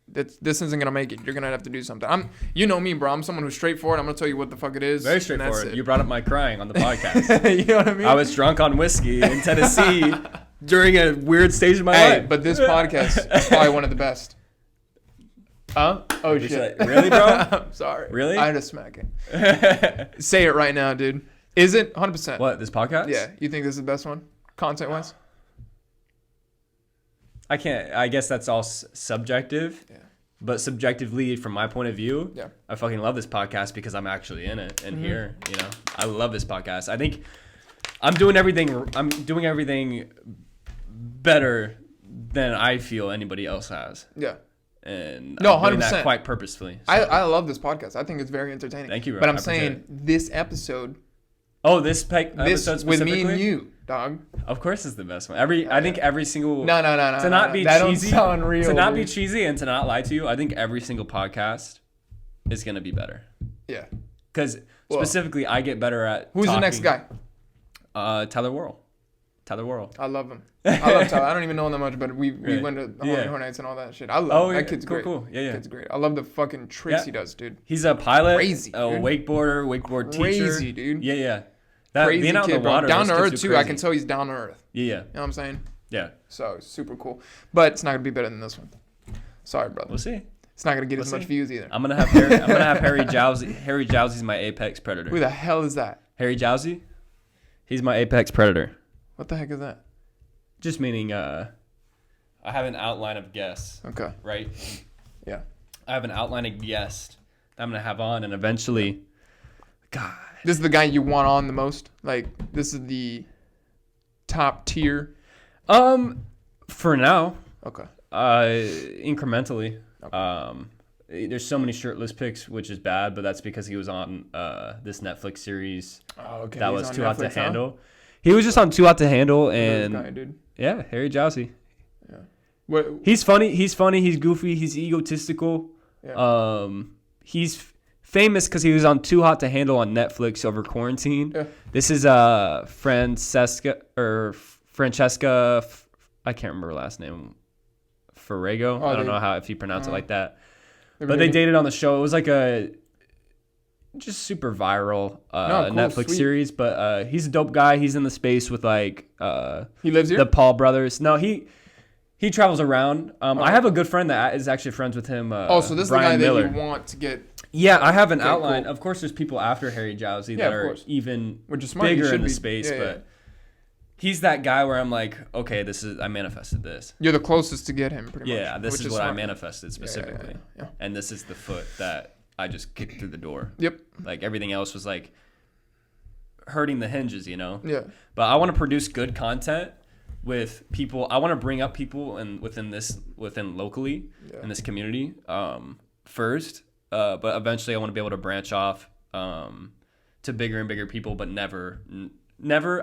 this isn't gonna make it. You're gonna have to do something. You know me, bro. I'm someone who's straightforward. I'm gonna tell you what the fuck it is. Very straightforward. You brought up my crying on the podcast. You know what I mean? I was drunk on whiskey in Tennessee during a weird stage of my life. But this podcast is probably one of the best. Huh? Oh shit! Really, bro? I'm sorry. Really? I had to smack it. Say it right now, dude. Is it 100%? What, this podcast? Yeah. You think this is the best one, content-wise? I can't. I guess that's all subjective. Yeah. But subjectively, from my point of view, yeah, I fucking love this podcast because I'm actually in it and here. I love this podcast. I think I'm doing everything better than I feel anybody else has. Yeah. And no, I'm doing 100%. that quite purposefully. So. I love this podcast. I think it's very entertaining. Thank you, bro. But I'm saying this episode. Oh, this episode with me and you, dog. Of course, it's the best one. I think every single no. To not be that cheesy, don't sound real, to not be cheesy, and to not lie to you, I think every single podcast is gonna be better. Yeah. Because specifically, I get better at. Who's talking. the next guy? Tyler Worrell. I love him. I love Tyler. I don't even know him that much, but we went to Horror Nights and all that shit. I love him. That kid's great. Cool. Yeah. Kid's great. I love the fucking tricks he does, dude. He's a pilot. Crazy. A wakeboard teacher. Crazy, dude. Yeah. Crazy being out kid, in the water, bro. Down to earth too. Crazy. I can tell he's down to earth. Yeah. You know what I'm saying? Yeah. So super cool, but it's not gonna be better than this one. Sorry, brother. We'll see. It's not gonna get as much views either. I'm gonna have Harry Jowsey. Harry Jowsey's my apex predator. Who the hell is that? Harry Jowsey. He's my apex predator. What the heck is that? Just meaning, I have an outline of guests. Okay. Right? Yeah. I have an outline of guests that I'm going to have on, and eventually, God. This is the guy you want on the most? Like, this is the top tier? For now. Okay. Incrementally. Okay. There's so many shirtless pics, which is bad, but that's because he was on this Netflix series that was Too Hot to Handle. He was just on Too Hot to Handle, and guy, dude. Yeah, Harry Jowsey. Yeah. What? He's funny. He's goofy. He's egotistical. Yeah. He's famous because he was on Too Hot to Handle on Netflix over quarantine. Yeah. This is Francesca. I can't remember her last name. Ferrego. I don't know if you pronounce it like that. But they dated on the show. It was like a just super viral Netflix series. But he's a dope guy. He's in the space with like he lives here? The Paul brothers. No, he travels around. I have a good friend that is actually friends with him. So this Brian is the guy Miller. that you want to get. Yeah, I have an outline. Cool. Of course, there's people after Harry Jowsey that are even smart. bigger in the space, but he's that guy where I'm like, okay, I manifested this. You're the closest to get him, pretty much. Yeah, this is what I manifested specifically. Yeah. And this is the foot that I just kicked through the door. Yep. Like everything else was like hurting the hinges, you know? Yeah. But I want to produce good content with people. I want to bring up people within locally in this community. first, but eventually I want to be able to branch off to bigger and bigger people, but never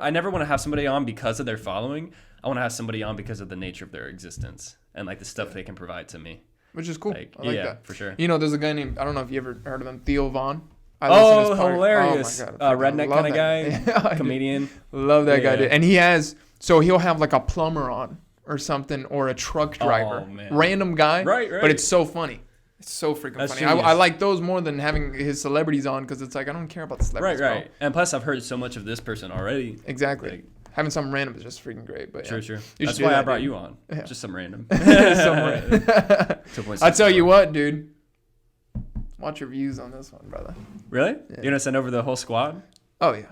I never want to have somebody on because of their following. I want to have somebody on because of the nature of their existence and like the stuff they can provide to me. Which is cool. Like, I like that. For sure. You know, there's a guy named, I don't know if you ever heard of him, Theo Vaughn. Oh, hilarious. Oh, my God. Redneck kind of guy, yeah, comedian. Love that guy, dude. And he'll have like a plumber on or something or a truck driver. Oh, man. Random guy. Right. But it's so funny. It's so freaking funny. I like those more than having his celebrities on because it's like, I don't care about the celebrities. Right. And plus, I've heard so much of this person already. Exactly. Like, having some random is just freaking great. But True. That's why I brought you on. Yeah. Just some random. I tell you what, dude. Watch your views on this one, brother. Really? Yeah. You're going to send over the whole squad? Oh, yeah.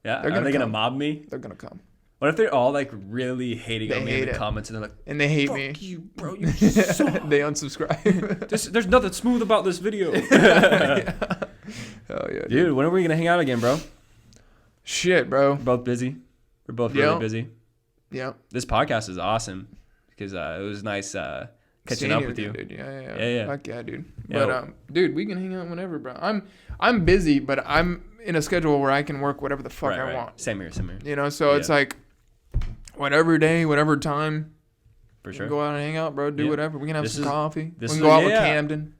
Yeah? Are they going to mob me? They're going to come. What if they're all like really hating on me in the comments and they're like, and they hate fuck me. You, bro. You suck. They unsubscribe. There's nothing smooth about this video. Yeah. Oh, yeah. Dude, when are we going to hang out again, bro? Shit, bro. We're both busy. We're both really busy. Yeah. This podcast is awesome because it was nice catching up with you. Dude. Yeah. Fuck yeah, dude. Yeah. But dude, we can hang out whenever, bro. I'm busy, but I'm in a schedule where I can work whatever the fuck I want. Same here. You know, so it's like whatever day, whatever time. For sure. Go out and hang out, bro. Do whatever. We can have some coffee. We can go go out with Camden.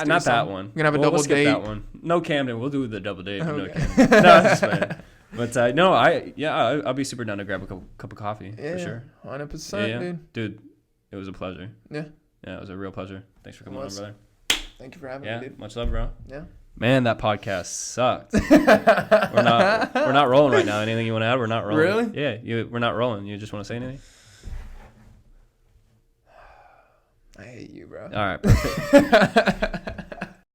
Not that one. We can have a double date. That one. No Camden. We'll do the double date. Okay. No Camden. No, that's fine. But I'll be super down to grab a cup of coffee for sure. 100%, dude. It was a pleasure. Yeah, it was a real pleasure. Thanks for coming on, brother. Thank you for having me, dude. Much love, bro. Yeah. Man, that podcast sucked. We're not rolling right now. Anything you want to add? We're not rolling. Really? Yeah, we're not rolling. You just want to say anything? I hate you, bro. All right, perfect.